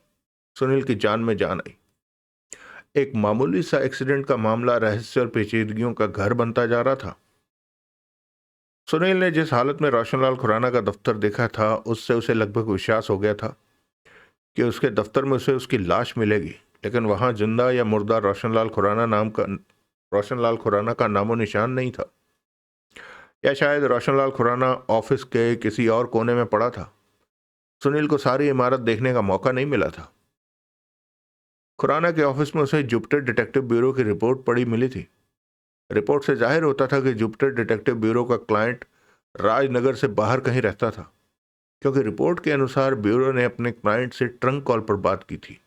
सुनील की जान में जान आई। एक मामूली सा एक्सीडेंट का मामला रहस्य और पेचीदगियों का घर बनता जा रहा था। सुनील ने जिस हालत में रोशनलाल खुराना का दफ्तर देखा था, उससे उसे लगभग विश्वास हो गया था कि उसके दफ्तर में उसे उसकी लाश मिलेगी, लेकिन वहां जिंदा या मुर्दा रोशनलाल खुराना का नामो निशान नहीं था। या शायद रोशनलाल खुराना ऑफिस के किसी और कोने में पड़ा था। सुनील को सारी इमारत देखने का मौका नहीं मिला था। खुराना के ऑफिस में उसे जुपिटर डिटेक्टिव ब्यूरो की रिपोर्ट पड़ी मिली थी। रिपोर्ट से जाहिर होता था कि जुपिटर डिटेक्टिव ब्यूरो का क्लाइंट राजनगर से बाहर कहीं रहता था, क्योंकि रिपोर्ट के अनुसार ब्यूरो ने अपने क्लाइंट से ट्रंक कॉल पर बात की थी।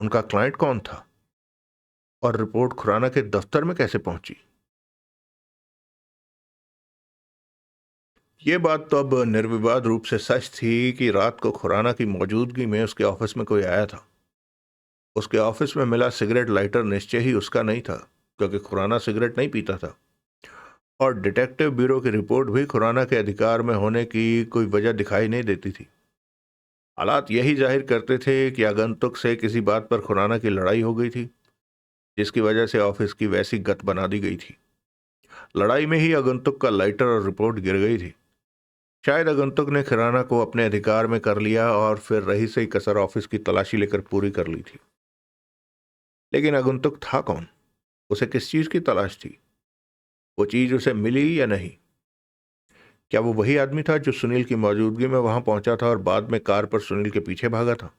उनका क्लाइंट कौन था और रिपोर्ट खुराना के दफ्तर में कैसे पहुंची? ये बात तो अब निर्विवाद रूप से सच थी कि रात को खुराना की मौजूदगी में उसके ऑफिस में कोई आया था। उसके ऑफिस में मिला सिगरेट लाइटर निश्चय ही उसका नहीं था, क्योंकि खुराना सिगरेट नहीं पीता था। और डिटेक्टिव ब्यूरो की रिपोर्ट भी खुराना के अधिकार में होने की कोई वजह दिखाई नहीं देती थी। हालात यही जाहिर करते थे कि आगंतुक से किसी बात पर खुराना की लड़ाई हो गई थी, जिसकी वजह से ऑफिस की वैसी गत बना दी गई थी। लड़ाई में ही आगंतुक का लाइटर और रिपोर्ट गिर गई थी। शायद आगंतुक ने खुराना को अपने अधिकार में कर लिया और फिर रही सही कसर ऑफिस की तलाशी लेकर पूरी कर ली थी। लेकिन आगंतुक था कौन? उसे किस चीज की तलाश थी? वो चीज उसे मिली या नहीं? क्या वो वही आदमी था जो सुनील की मौजूदगी में वहां पहुंचा था और बाद में कार पर सुनील के पीछे भागा था?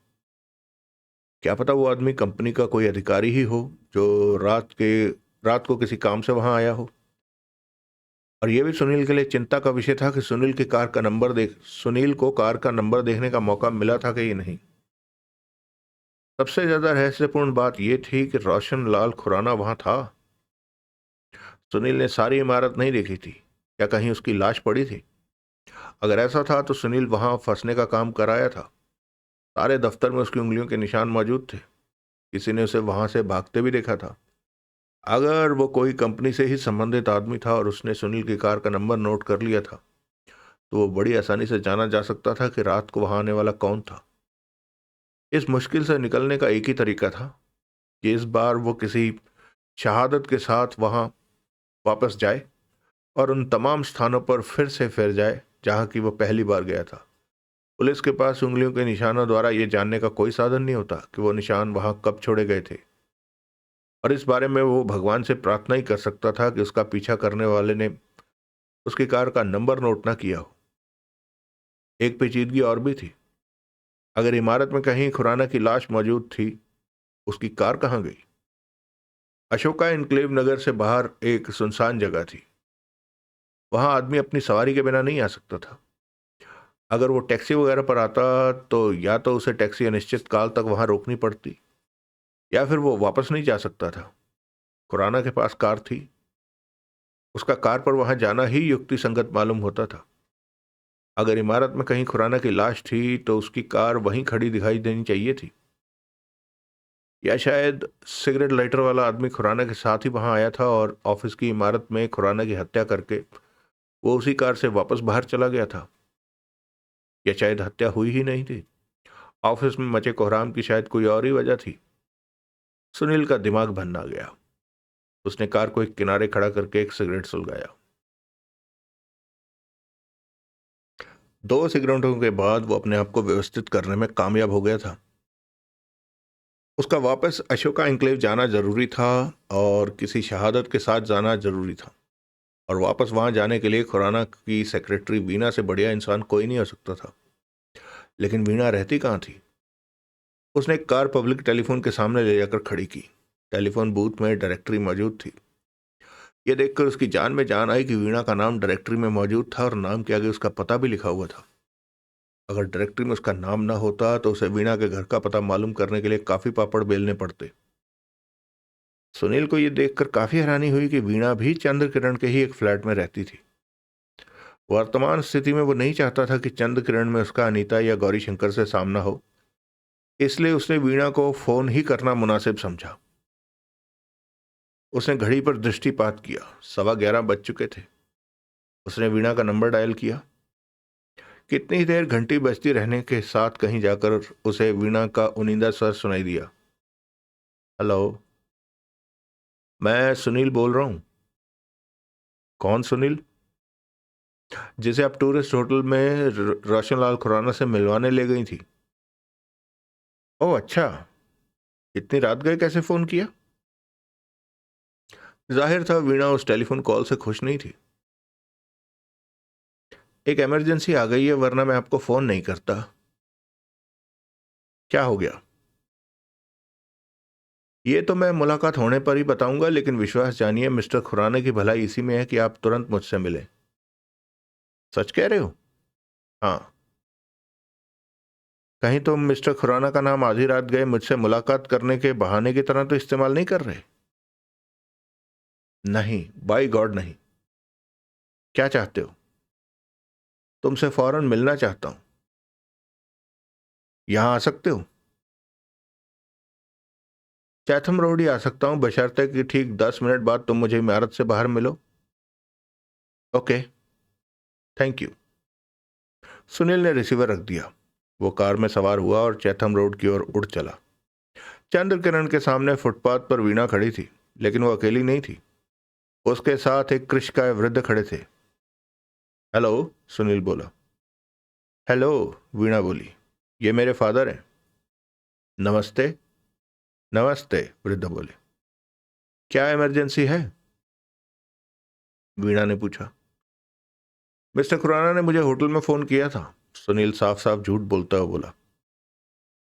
क्या पता वो आदमी कंपनी का कोई अधिकारी ही हो जो रात को किसी काम से वहां आया हो। और यह भी सुनील के लिए चिंता का विषय था कि सुनील को कार का नंबर देखने का मौका मिला था कि नहीं। सबसे ज्यादा रहस्यपूर्ण बात यह थी कि रोशन लाल खुराना वहां था। सुनील ने सारी इमारत नहीं देखी थी। क्या कहीं उसकी लाश पड़ी थी? अगर ऐसा था तो सुनील वहां फंसने का काम कराया था। सारे दफ्तर में उसकी उंगलियों के निशान मौजूद थे। किसी ने उसे वहां से भागते भी देखा था। अगर वो कोई कंपनी से ही संबंधित आदमी था और उसने सुनील की कार का नंबर नोट कर लिया था, तो वो बड़ी आसानी से जाना जा सकता था कि रात को वहां आने वाला कौन था। इस मुश्किल से निकलने का एक ही तरीका था कि इस बार वो किसी शहादत के साथ वहां वापस जाए और उन तमाम स्थानों पर फिर जाए जहां की वो पहली बार गया था। पुलिस के पास उंगलियों के निशानों द्वारा यह जानने का कोई साधन नहीं होता कि वो निशान वहां कब छोड़े गए थे, और इस बारे में वो भगवान से प्रार्थना ही कर सकता था कि उसका पीछा करने वाले ने उसकी कार का नंबर नोट ना किया हो। एक पेचीदगी और भी थी। अगर इमारत में कहीं खुराना की लाश मौजूद थी, उसकी कार कहाँ गई? अशोका इनक्लेव नगर से बाहर एक सुनसान जगह थी। वहां आदमी अपनी सवारी के बिना नहीं आ सकता था। अगर वो टैक्सी वगैरह पर आता तो या तो उसे टैक्सी अनिश्चित काल तक वहां रोकनी पड़ती, या फिर वो वापस नहीं जा सकता था। खुराना के पास कार थी। उसका कार पर वहां जाना ही युक्ति संगत मालूम होता था। अगर इमारत में कहीं खुराना की लाश थी तो उसकी कार वहीं खड़ी दिखाई देनी चाहिए थी। या शायद सिगरेट लाइटर वाला आदमी खुराना के साथ ही वहां आया था और ऑफिस की इमारत में खुराना की हत्या करके वो उसी कार से वापस बाहर चला गया था। या शायद हत्या हुई ही नहीं थी। ऑफिस में मचे कोहराम की शायद कोई और ही वजह थी। सुनील का दिमाग भन्ना गया। उसने कार को एक किनारे खड़ा करके एक सिगरेट सुलगाया। 2 सिगरेटों के बाद वो अपने आप को व्यवस्थित करने में कामयाब हो गया था। उसका वापस अशोका एन्क्लेव जाना जरूरी था और किसी शहादत के साथ जाना जरूरी था, और वापस वहां जाने के लिए खुराना की सेक्रेटरी वीणा से बढ़िया इंसान कोई नहीं हो सकता था। लेकिन वीणा रहती कहाँ थी? उसने एक कार पब्लिक टेलीफोन के सामने ले जाकर खड़ी की। टेलीफोन बूथ में डायरेक्टरी मौजूद थी। यह देखकर उसकी जान में जान आई कि वीणा का नाम डायरेक्टरी में मौजूद था और नाम के आगे उसका पता भी लिखा हुआ था। अगर डायरेक्टरी में उसका नाम ना होता तो उसे वीणा के घर का पता मालूम करने के लिए काफी पापड़ बेलने पड़ते। सुनील को यह देखकर काफी हैरानी हुई कि वीणा भी चंद्र किरण के ही एक फ्लैट में रहती थी। वर्तमान स्थिति में वो नहीं चाहता था कि चंद्र किरण में उसका अनीता या गौरी शंकर से सामना हो, इसलिए उसने वीणा को फोन ही करना मुनासिब समझा। उसने घड़ी पर दृष्टिपात किया। 11:15 बज चुके थे। उसने वीणा का नंबर डायल किया। कितनी ही देर घंटी बजती रहने के साथ कहीं जाकर उसे वीणा का उनिंदा स्वर सुनाई दिया। हेलो, मैं सुनील बोल रहा हूँ। कौन सुनील? जिसे आप टूरिस्ट होटल में रोशन लाल खुराना से मिलवाने ले गई थी। ओह अच्छा, इतनी रात गए कैसे फोन किया? जाहिर था वीणा उस टेलीफोन कॉल से खुश नहीं थी। एक इमरजेंसी आ गई है, वरना मैं आपको फोन नहीं करता। क्या हो गया? ये तो मैं मुलाकात होने पर ही बताऊंगा, लेकिन विश्वास जानिए मिस्टर खुराना की भलाई इसी में है कि आप तुरंत मुझसे मिले। सच कह रहे हो? हाँ। कहीं तुम मिस्टर खुराना का नाम आधी रात गए मुझसे मुलाकात करने के बहाने की तरह तो इस्तेमाल नहीं कर रहे? नहीं, बाय गॉड नहीं। क्या चाहते हो? तुमसे फौरन मिलना चाहता हूं। यहां आ सकते हो? चैथम रोड ही आ सकता हूं, बशर्ते कि ठीक 10 मिनट बाद तुम मुझे इमारत से बाहर मिलो। Okay, thank you. सुनील ने रिसीवर रख दिया। वो कार में सवार हुआ और चैथम रोड की ओर उड़ चला। चंद्र किरण के सामने फुटपाथ पर वीणा खड़ी थी, लेकिन वो अकेली नहीं थी। उसके साथ एक कृष्णकाय वृद्ध खड़े थे। हेलो, सुनील बोला। हेलो, वीणा बोली। ये मेरे फादर हैं। नमस्ते। नमस्ते, वृद्ध बोले। क्या इमरजेंसी है? वीणा ने पूछा। मिस्टर खुराना ने मुझे होटल में फोन किया था, सुनील साफ साफ झूठ बोलता हुआ बोला।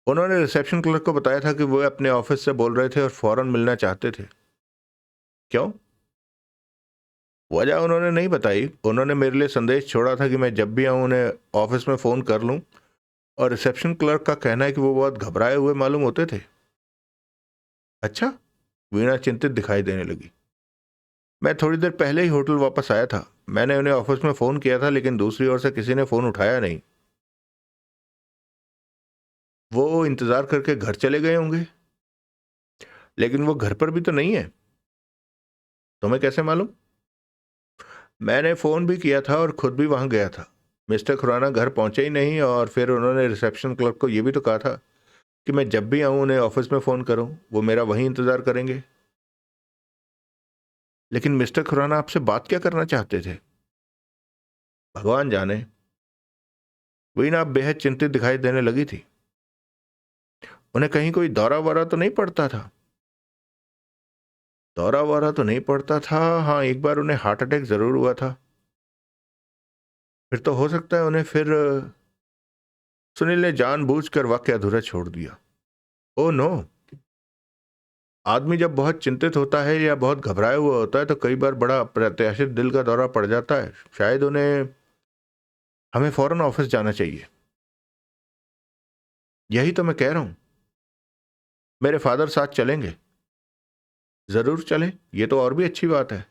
उन्होंने रिसेप्शन क्लर्क को बताया था कि वो अपने ऑफिस से बोल रहे थे और फौरन मिलना चाहते थे। क्यों? वजह उन्होंने नहीं बताई। उन्होंने मेरे लिए संदेश छोड़ा था कि मैं जब भी आऊं उन्हें ऑफिस में फोन कर लूं, और रिसेप्शन क्लर्क का कहना है कि वो बहुत घबराए हुए मालूम होते थे। अच्छा? वीणा चिंतित दिखाई देने लगी। मैं थोड़ी देर पहले ही होटल वापस आया था। मैंने उन्हें ऑफिस में फोन किया था, लेकिन दूसरी ओर से किसी ने फोन उठाया नहीं। वो इंतजार करके घर चले गए होंगे। लेकिन वो घर पर भी तो नहीं है। तुम्हें कैसे मालूम? मैंने फोन भी किया था और खुद भी वहां गया था। मिस्टर खुराना घर पहुंचे ही नहीं, और फिर उन्होंने रिसेप्शन क्लर्क को यह भी तो कहा था कि मैं जब भी आऊं उन्हें ऑफिस में फोन करूं, वो मेरा वहीं इंतजार करेंगे। लेकिन मिस्टर खुराना आपसे बात क्या करना चाहते थे? भगवान जाने। वीणा अब बेहद चिंतित दिखाई देने लगी थी। उन्हें कहीं कोई दौरा वौरा तो नहीं पड़ता था? दौरा वौरा तो नहीं पड़ता था। हाँ, एक बार उन्हें हार्ट अटैक जरूर हुआ था। फिर तो हो सकता है उन्हें फिर। सुनील ने जानबूझकर वाक्य अधूरा छोड़ दिया। Oh no. आदमी जब बहुत चिंतित होता है या बहुत घबराया हुआ होता है तो कई बार बड़ा अप्रत्याशित दिल का दौरा पड़ जाता है। शायद उन्हें हमें फौरन ऑफिस जाना चाहिए। यही तो मैं कह रहा हूं। मेरे फादर साथ चलेंगे। जरूर चलें, ये तो और भी अच्छी बात है।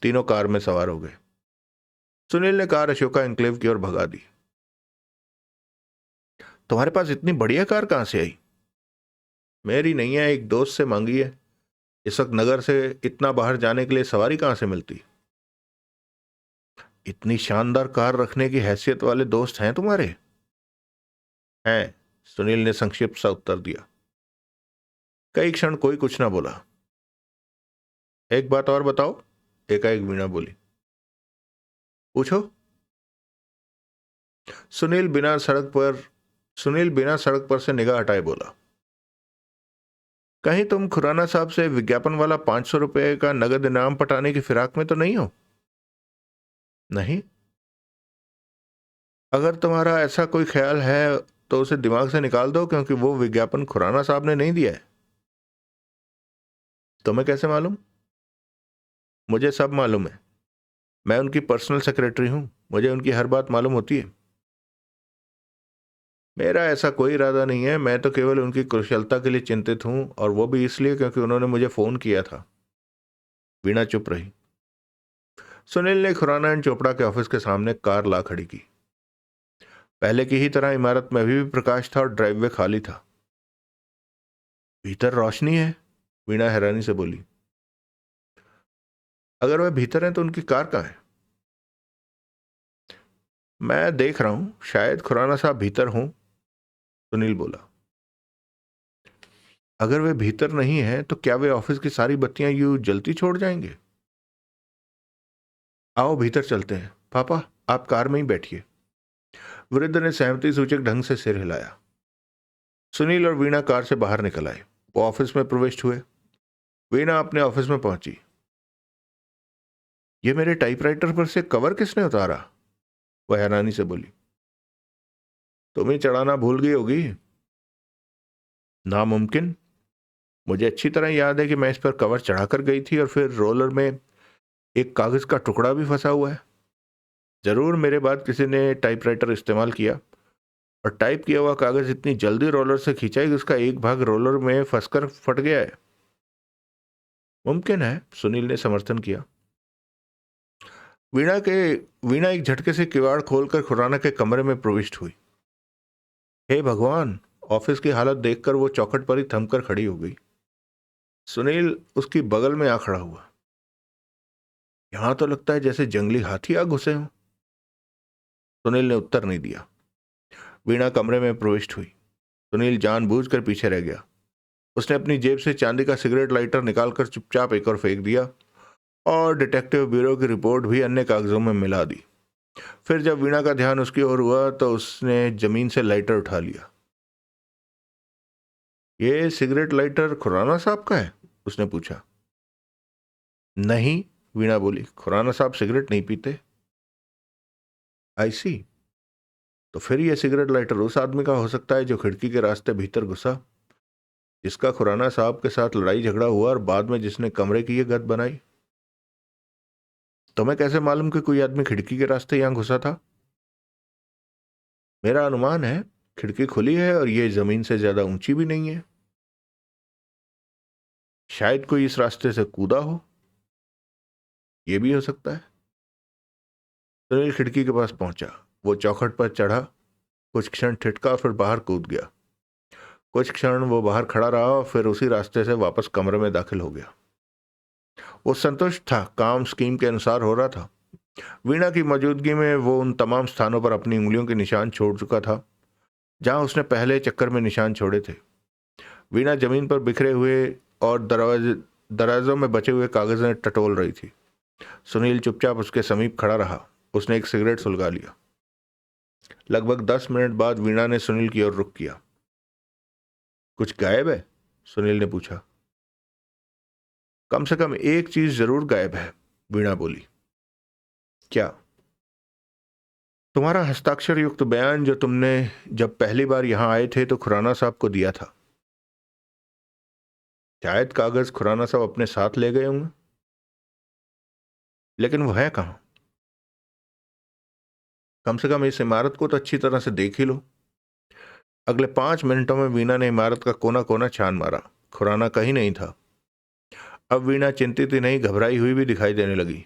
तीनों कार में सवार हो गए। सुनील ने कार अशोका एन्क्लेव की ओर भगा दी। तुम्हारे पास इतनी बढ़िया कार कहां से आई? मेरी नहीं है, एक दोस्त से मांगी है। इस वक्त नगर से इतना बाहर जाने के लिए सवारी कहां से मिलती? इतनी शानदार कार रखने की हैसियत वाले दोस्त हैं तुम्हारे? हैं, सुनील ने संक्षिप्त सा उत्तर दिया। कई क्षण कोई कुछ ना बोला। एक बात और बताओ, एकाएक वीणा बोली। पूछो। सुनील बिना सड़क पर से निगाह हटाए बोला, कहीं तुम खुराना साहब से विज्ञापन वाला 500 रुपए का नगद इनाम पटाने की फिराक में तो नहीं हो? नहीं। अगर तुम्हारा ऐसा कोई ख्याल है तो उसे दिमाग से निकाल दो, क्योंकि वो विज्ञापन खुराना साहब ने नहीं दिया है। तुम्हें कैसे मालूम? मुझे सब मालूम है। मैं उनकी पर्सनल सेक्रेटरी हूं, मुझे उनकी हर बात मालूम होती है। मेरा ऐसा कोई इरादा नहीं है, मैं तो केवल उनकी कुशलता के लिए चिंतित हूं, और वो भी इसलिए क्योंकि उन्होंने मुझे फोन किया था। वीणा चुप रही। सुनील ने खुराना एंड चोपड़ा के ऑफिस के सामने कार ला खड़ी की। पहले की ही तरह इमारत में अभी भी प्रकाश था और ड्राइववे खाली था। भीतर रोशनी है? वीणा हैरानी से बोली। अगर वह भीतर है तो उनकी कार कहाँ है? मैं देख रहा हूं, शायद खुराना साहब भीतर हों, सुनील बोला। अगर वे भीतर नहीं है तो क्या वे ऑफिस की सारी बत्तियां यूं जलती छोड़ जाएंगे? आओ भीतर चलते हैं। पापा, आप कार में ही बैठिए। वृद्ध ने सहमति सूचक ढंग से सिर हिलाया। सुनील और वीणा कार से बाहर निकल आए। वो ऑफिस में प्रविष्ट हुए। वीणा अपने ऑफिस में पहुंची। ये मेरे टाइपराइटर पर से कवर किसने उतारा? वह हैरानी से बोली। तुम ही चढ़ाना भूल गई होगी। नामुमकिन। मुझे अच्छी तरह याद है कि मैं इस पर कवर चढ़ाकर गई थी, और फिर रोलर में एक कागज का टुकड़ा भी फंसा हुआ है। जरूर मेरे बाद किसी ने टाइपराइटर इस्तेमाल किया, और टाइप किया हुआ कागज इतनी जल्दी रोलर से खींचा कि उसका एक भाग रोलर में फंसकर फट गया है। मुमकिन है, सुनील ने समर्थन किया। वीणा एक झटके से किवाड़ खोलकर खुराना के कमरे में प्रविष्ट हुई। हे भगवान! ऑफिस की हालत देखकर वो चौखट पर ही थमकर खड़ी हो गई। सुनील उसकी बगल में आ खड़ा हुआ। यहां तो लगता है जैसे जंगली हाथी आ घुसे हों। सुनील ने उत्तर नहीं दिया। वीणा कमरे में प्रविष्ट हुई। सुनील जानबूझकर पीछे रह गया। उसने अपनी जेब से चांदी का सिगरेट लाइटर निकालकर चुपचाप एक और फेंक दिया, और डिटेक्टिव ब्यूरो की रिपोर्ट भी अन्य कागजों में मिला दी। फिर जब वीणा का ध्यान उसकी ओर हुआ तो उसने जमीन से लाइटर उठा लिया। ये सिगरेट लाइटर खुराना साहब का है? उसने पूछा। नहीं, वीणा बोली, खुराना साहब सिगरेट नहीं पीते। आई सी। तो फिर यह सिगरेट लाइटर उस आदमी का हो सकता है जो खिड़की के रास्ते भीतर घुसा, जिसका खुराना साहब के साथ लड़ाई झगड़ा हुआ, और बाद में जिसने कमरे की यह गत बनाई। तुम्हें कैसे मालूम कि कोई आदमी खिड़की के रास्ते यहां घुसा था? मेरा अनुमान है। खिड़की खुली है और यह जमीन से ज्यादा ऊंची भी नहीं है। शायद कोई इस रास्ते से कूदा हो। यह भी हो सकता है। सुनील खिड़की के पास पहुंचा। वो चौखट पर चढ़ा, कुछ क्षण ठिठका, फिर बाहर कूद गया। कुछ क्षण वो बाहर खड़ा रहा और फिर उसी रास्ते से वापस कमरे में दाखिल हो गया। वो संतुष्ट था, काम स्कीम के अनुसार हो रहा था। वीणा की मौजूदगी में वो उन तमाम स्थानों पर अपनी उंगलियों के निशान छोड़ चुका था जहां उसने पहले चक्कर में निशान छोड़े थे। वीणा जमीन पर बिखरे हुए और दराजों में बचे हुए कागजें टटोल रही थी। सुनील चुपचाप उसके समीप खड़ा रहा। उसने एक सिगरेट सुलगा लिया। लगभग 10 मिनट बाद वीणा ने सुनील की ओर रुख किया। कुछ गायब है? सुनील ने पूछा। कम से कम एक चीज जरूर गायब है, वीणा बोली। क्या? तुम्हारा हस्ताक्षर युक्त बयान जो तुमने जब पहली बार यहां आए थे तो खुराना साहब को दिया था। शायद कागज खुराना साहब अपने साथ ले गए होंगे, लेकिन वो है कहां? कम से कम इस इमारत को तो अच्छी तरह से देख ही लो। अगले 5 मिनटों में वीणा ने इमारत का कोना कोना छान मारा। खुराना कहीं नहीं था। अब वीणा चिंतित ही नहीं, घबराई हुई भी दिखाई देने लगी।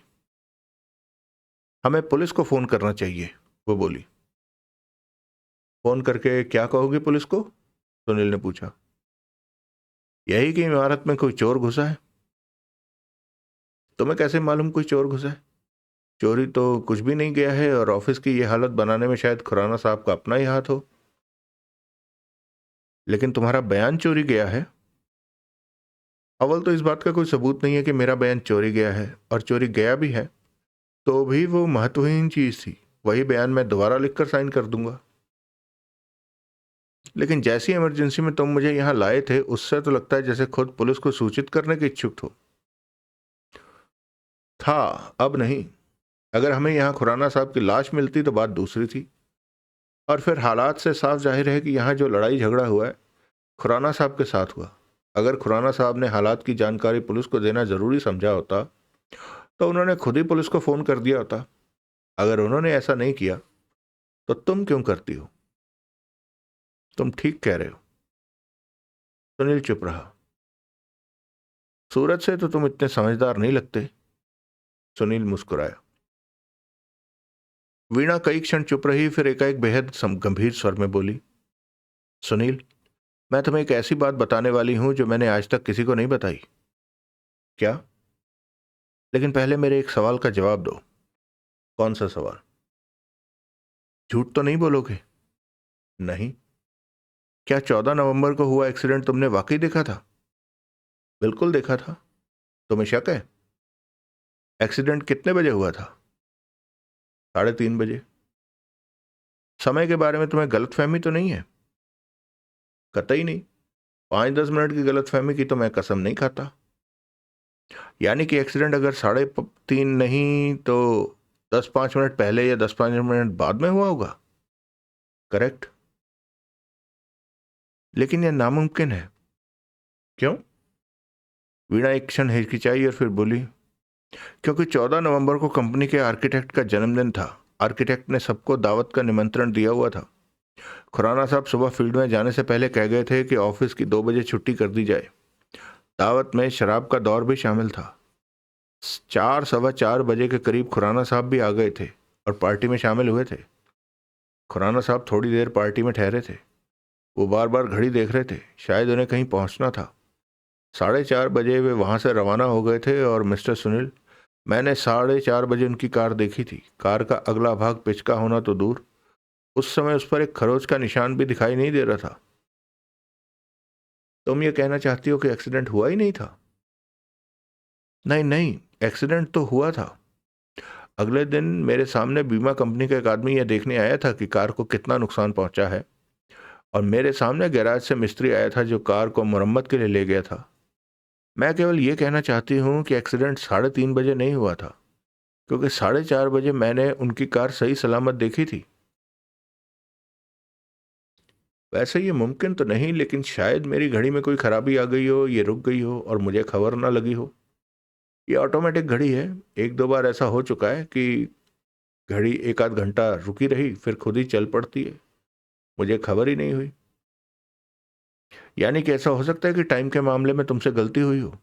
हमें पुलिस को फोन करना चाहिए, वो बोली। फोन करके क्या कहोगी पुलिस को? सुनील ने पूछा। यही कि इमारत में कोई चोर घुसा है। तुम्हें कैसे मालूम कोई चोर घुसा है? चोरी तो कुछ भी नहीं गया है, और ऑफिस की यह हालत बनाने में शायद खुराना साहब का अपना ही हाथ हो। लेकिन तुम्हारा बयान चोरी गया है। अव्वल तो इस बात का कोई सबूत नहीं है कि मेरा बयान चोरी गया है, और चोरी गया भी है तो भी वो महत्वहीन चीज थी। वही बयान मैं दोबारा लिखकर साइन कर दूंगा। लेकिन जैसी इमरजेंसी में तुम मुझे यहाँ लाए थे, उससे तो लगता है जैसे खुद पुलिस को सूचित करने के इच्छुक था। अब नहीं। अगर हमें यहाँ खुराना साहब की लाश मिलती तो बात दूसरी थी। और फिर हालात से साफ जाहिर है कि यहाँ जो लड़ाई झगड़ा हुआ है, खुराना साहब के साथ हुआ। अगर खुराना साहब ने हालात की जानकारी पुलिस को देना जरूरी समझा होता तो उन्होंने खुद ही पुलिस को फोन कर दिया होता। अगर उन्होंने ऐसा नहीं किया तो तुम क्यों करती हो? तुम ठीक कह रहे हो। सुनील चुप रहा। सूरत से तो तुम इतने समझदार नहीं लगते। सुनील मुस्कुराया। वीणा कई क्षण चुप रही, फिर एकाएक बेहद गंभीर स्वर में बोली, सुनील, मैं तुम्हें एक ऐसी बात बताने वाली हूं जो मैंने आज तक किसी को नहीं बताई। क्या? लेकिन पहले मेरे एक सवाल का जवाब दो। कौन सा सवाल? झूठ तो नहीं बोलोगे? नहीं। क्या 14 नवंबर को हुआ एक्सीडेंट तुमने वाकई देखा था? बिल्कुल देखा था। तुम्हें शक है? एक्सीडेंट कितने बजे हुआ था? 3:30 बजे। समय के बारे में तुम्हें गलतफहमी तो नहीं है? कतई नहीं। 5-10 मिनट की गलतफहमी की तो मैं कसम नहीं खाता। यानी कि एक्सीडेंट अगर 3:30 नहीं तो 10-5 मिनट पहले या 10-5 मिनट बाद में हुआ होगा। करेक्ट। लेकिन यह नामुमकिन है। क्यों? वीणा एक क्षण हिचकिचाई और फिर बोली, क्योंकि 14 नवंबर को कंपनी के आर्किटेक्ट का जन्मदिन था। आर्किटेक्ट ने सबको दावत का निमंत्रण दिया हुआ था। खुराना साहब सुबह फील्ड में जाने से पहले कह गए थे कि ऑफिस की 2 बजे छुट्टी कर दी जाए। दावत में शराब का दौर भी शामिल था। 4-4:15 बजे के करीब खुराना साहब भी आ गए थे और पार्टी में शामिल हुए थे। खुराना साहब थोड़ी देर पार्टी में ठहरे थे। वो बार बार घड़ी देख रहे थे, शायद उन्हें कहीं पहुंचना था। 4:30 बजे वे वहां से रवाना हो गए थे और मिस्टर सुनील, मैंने 4:30 बजे उनकी कार देखी थी। कार का अगला भाग पिचका होना तो दूर, उस समय उस पर एक खरोच का निशान भी दिखाई नहीं दे रहा था। तुम ये कहना चाहती हो कि एक्सीडेंट हुआ ही नहीं था? नहीं नहीं, एक्सीडेंट तो हुआ था। अगले दिन मेरे सामने बीमा कंपनी का एक आदमी यह देखने आया था कि कार को कितना नुकसान पहुंचा है, और मेरे सामने गैराज से मिस्त्री आया था जो कार को मरम्मत के लिए ले गया था। मैं केवल ये कहना चाहती हूँ कि एक्सीडेंट 3:30 बजे नहीं हुआ था, क्योंकि 4:30 बजे मैंने उनकी कार सही सलामत देखी थी। वैसे ये मुमकिन तो नहीं, लेकिन शायद मेरी घड़ी में कोई खराबी आ गई हो, ये रुक गई हो और मुझे खबर ना लगी हो। ये ऑटोमेटिक घड़ी है। 1-2 बार ऐसा हो चुका है कि घड़ी 1 आध घंटा रुकी रही, फिर खुद ही चल पड़ती है, मुझे खबर ही नहीं हुई। यानी कि ऐसा हो सकता है कि टाइम के मामले में तुमसे गलती हुई हो।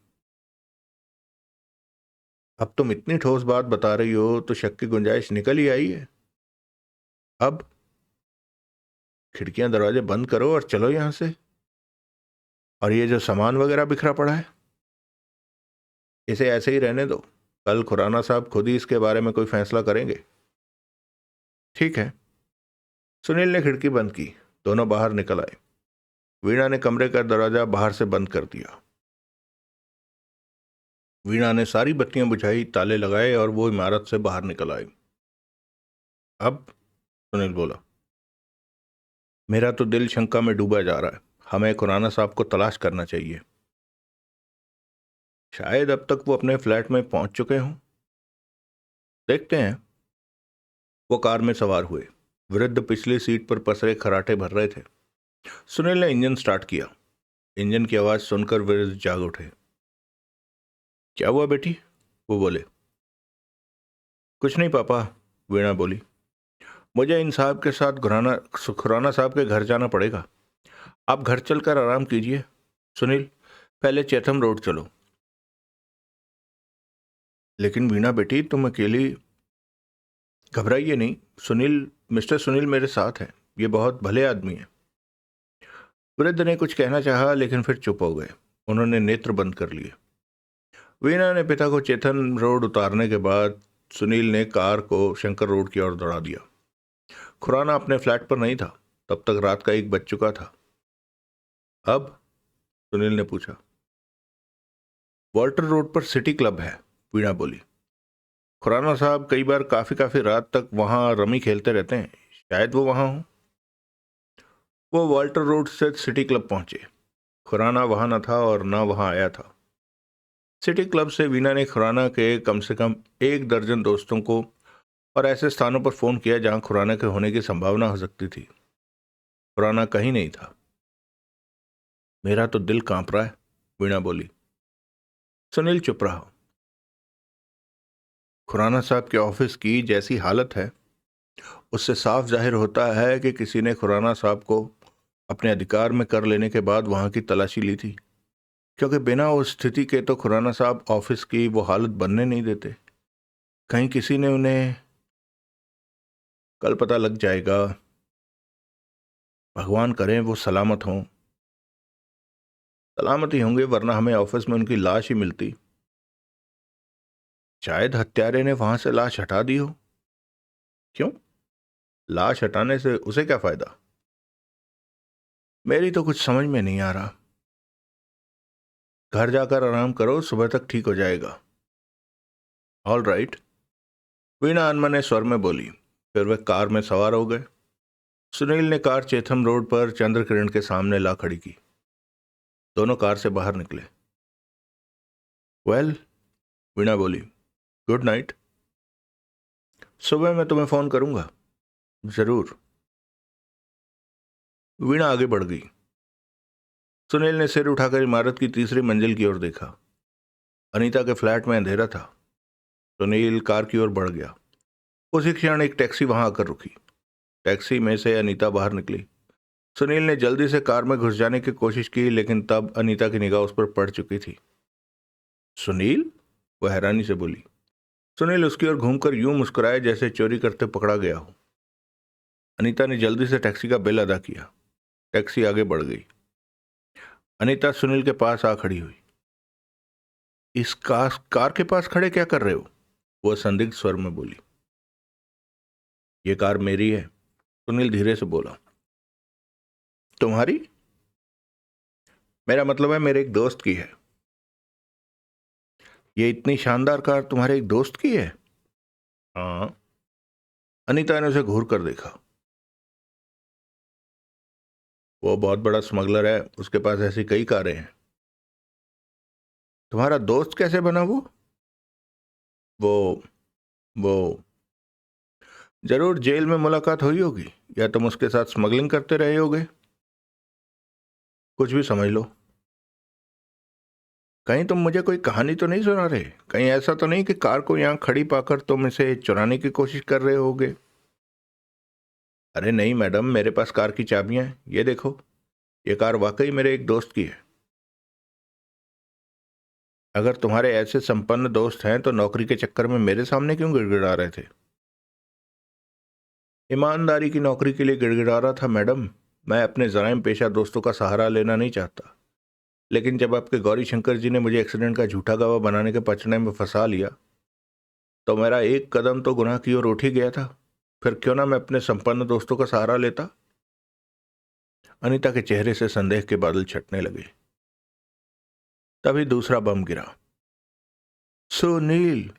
अब तुम इतनी ठोस बात बता रही हो तो शक की गुंजाइश निकल ही आई है। अब खिड़कियां दरवाजे बंद करो और चलो यहां से। और ये जो सामान वगैरह बिखरा पड़ा है, इसे ऐसे ही रहने दो। कल खुराना साहब खुद ही इसके बारे में कोई फैसला करेंगे। ठीक है। सुनील ने खिड़की बंद की। दोनों बाहर निकल आए। वीणा ने कमरे का दरवाजा बाहर से बंद कर दिया। वीणा ने सारी बत्तियां बुझाई, ताले लगाए और वो इमारत से बाहर निकल आई। अब? सुनील बोला। मेरा तो दिल शंका में डूबा जा रहा है। हमें खुराना साहब को तलाश करना चाहिए। शायद अब तक वो अपने फ्लैट में पहुंच चुके हों। देखते हैं। वो कार में सवार हुए। वृद्ध पिछली सीट पर पसरे खराटे भर रहे थे। सुनील ने इंजन स्टार्ट किया। इंजन की आवाज सुनकर वृद्ध जाग उठे। क्या हुआ बेटी? वो बोले। कुछ नहीं पापा, वीणा बोली। मुझे इन साहब के साथ खुराना साहब के घर जाना पड़ेगा। आप घर चलकर आराम कीजिए। सुनील, पहले चैथम रोड चलो। लेकिन वीणा बेटी, तुम अकेली। घबराइए नहीं। सुनील, मिस्टर सुनील मेरे साथ हैं। ये बहुत भले आदमी हैं। वृद्ध ने कुछ कहना चाहा, लेकिन फिर चुप हो गए। उन्होंने नेत्र बंद कर लिए। वीणा ने पिता को चेतन रोड उतारने के बाद सुनील ने कार को शंकर रोड की ओर दौड़ा दिया। खुराना अपने फ्लैट पर नहीं था। तब तक रात का 1 बज चुका था। अब? सुनील ने पूछा। वॉल्टर रोड पर सिटी क्लब है, वीणा बोली। खुराना साहब कई बार काफ़ी रात तक वहाँ रमी खेलते रहते हैं, शायद वो वहाँ हो। वो वाल्टर रोड से सिटी क्लब पहुंचे। खुराना वहाँ न था और न वहाँ आया था। सिटी क्लब से वीना ने खुराना के कम से कम 1 दर्जन दोस्तों को और ऐसे स्थानों पर फ़ोन किया जहाँ खुराना के होने की संभावना हो सकती थी। खुराना कहीं नहीं था। मेरा तो दिल कांप रहा है, वीणा बोली। सुनील चुप रहा। खुराना साहब के ऑफिस की जैसी हालत है, उससे साफ जाहिर होता है कि किसी ने खुराना साहब को अपने अधिकार में कर लेने के बाद वहां की तलाशी ली थी, क्योंकि बिना उस स्थिति के तो खुराना साहब ऑफिस की वो हालत बनने नहीं देते। कहीं किसी ने उन्हें कल पता लग जाएगा। भगवान करें वो सलामत हों। सलामत ही होंगे, वरना हमें ऑफिस में उनकी लाश ही मिलती। शायद हत्यारे ने वहां से लाश हटा दी हो। क्यों? लाश हटाने से उसे क्या फायदा? मेरी तो कुछ समझ में नहीं आ रहा। घर जाकर आराम करो, सुबह तक ठीक हो जाएगा। ऑल राइट, वीणा अनमने स्वर में बोली। फिर वे कार में सवार हो गए। सुनील ने कार चेथम रोड पर चंद्र किरण के सामने ला खड़ी की। दोनों कार से बाहर निकले। वेल, वीणा बोली, गुड नाइट। सुबह मैं तुम्हें फोन करूंगा। जरूर। वीणा आगे बढ़ गई। सुनील ने सिर उठाकर इमारत की तीसरी मंजिल की ओर देखा। अनीता के फ्लैट में अंधेरा था। सुनील कार की ओर बढ़ गया। उसी क्षण एक टैक्सी वहां आकर रुकी। टैक्सी में से अनीता बाहर निकली। सुनील ने जल्दी से कार में घुस जाने की कोशिश की, लेकिन तब अनीता की निगाह उस पर पड़ चुकी थी। सुनील? वह हैरानी से बोली। सुनील उसकी ओर घूमकर यूं मुस्कुराए जैसे चोरी करते पकड़ा गया हो। अनीता ने जल्दी से टैक्सी का बिल अदा किया। टैक्सी आगे बढ़ गई। अनीता सुनील के पास आ खड़ी हुई। इस कार के पास खड़े क्या कर रहे हो? वह संदिग्ध स्वर में बोली। यह कार मेरी है, सुनील धीरे से बोला। तुम्हारी? मेरा मतलब है मेरे एक दोस्त की है। ये इतनी शानदार कार तुम्हारे एक दोस्त की है? हाँ। अनीता ने उसे घूर कर देखा। वो बहुत बड़ा स्मगलर है, उसके पास ऐसी कई कारें हैं। तुम्हारा दोस्त कैसे बना वो? वो वो जरूर जेल में मुलाकात हुई होगी, या तुम उसके साथ स्मगलिंग करते रहे होगे। कुछ भी समझ लो। कहीं तुम मुझे कोई कहानी तो नहीं सुना रहे? कहीं ऐसा तो नहीं कि कार को यहां खड़ी पाकर तुम इसे चुराने की कोशिश कर रहे होगे? अरे नहीं मैडम, मेरे पास कार की चाबियां हैं, ये देखो। ये कार वाकई मेरे एक दोस्त की है। अगर तुम्हारे ऐसे संपन्न दोस्त हैं तो नौकरी के चक्कर में मेरे सामने क्यों गिड़गिड़ा रहे थे? ईमानदारी की नौकरी के लिए गिड़गिड़ा रहा था मैडम। मैं अपने जराइम पेशा दोस्तों का सहारा लेना नहीं चाहता, लेकिन जब आपके गौरी शंकर जी ने मुझे एक्सीडेंट का झूठा गवाह बनाने के पचड़े में फंसा लिया, तो मेरा एक कदम तो गुनाह की ओर उठ ही गया था। फिर क्यों ना मैं अपने संपन्न दोस्तों का सहारा लेता। अनीता के चेहरे से संदेह के बादल छटने लगे। तभी दूसरा बम गिरा। सुनील!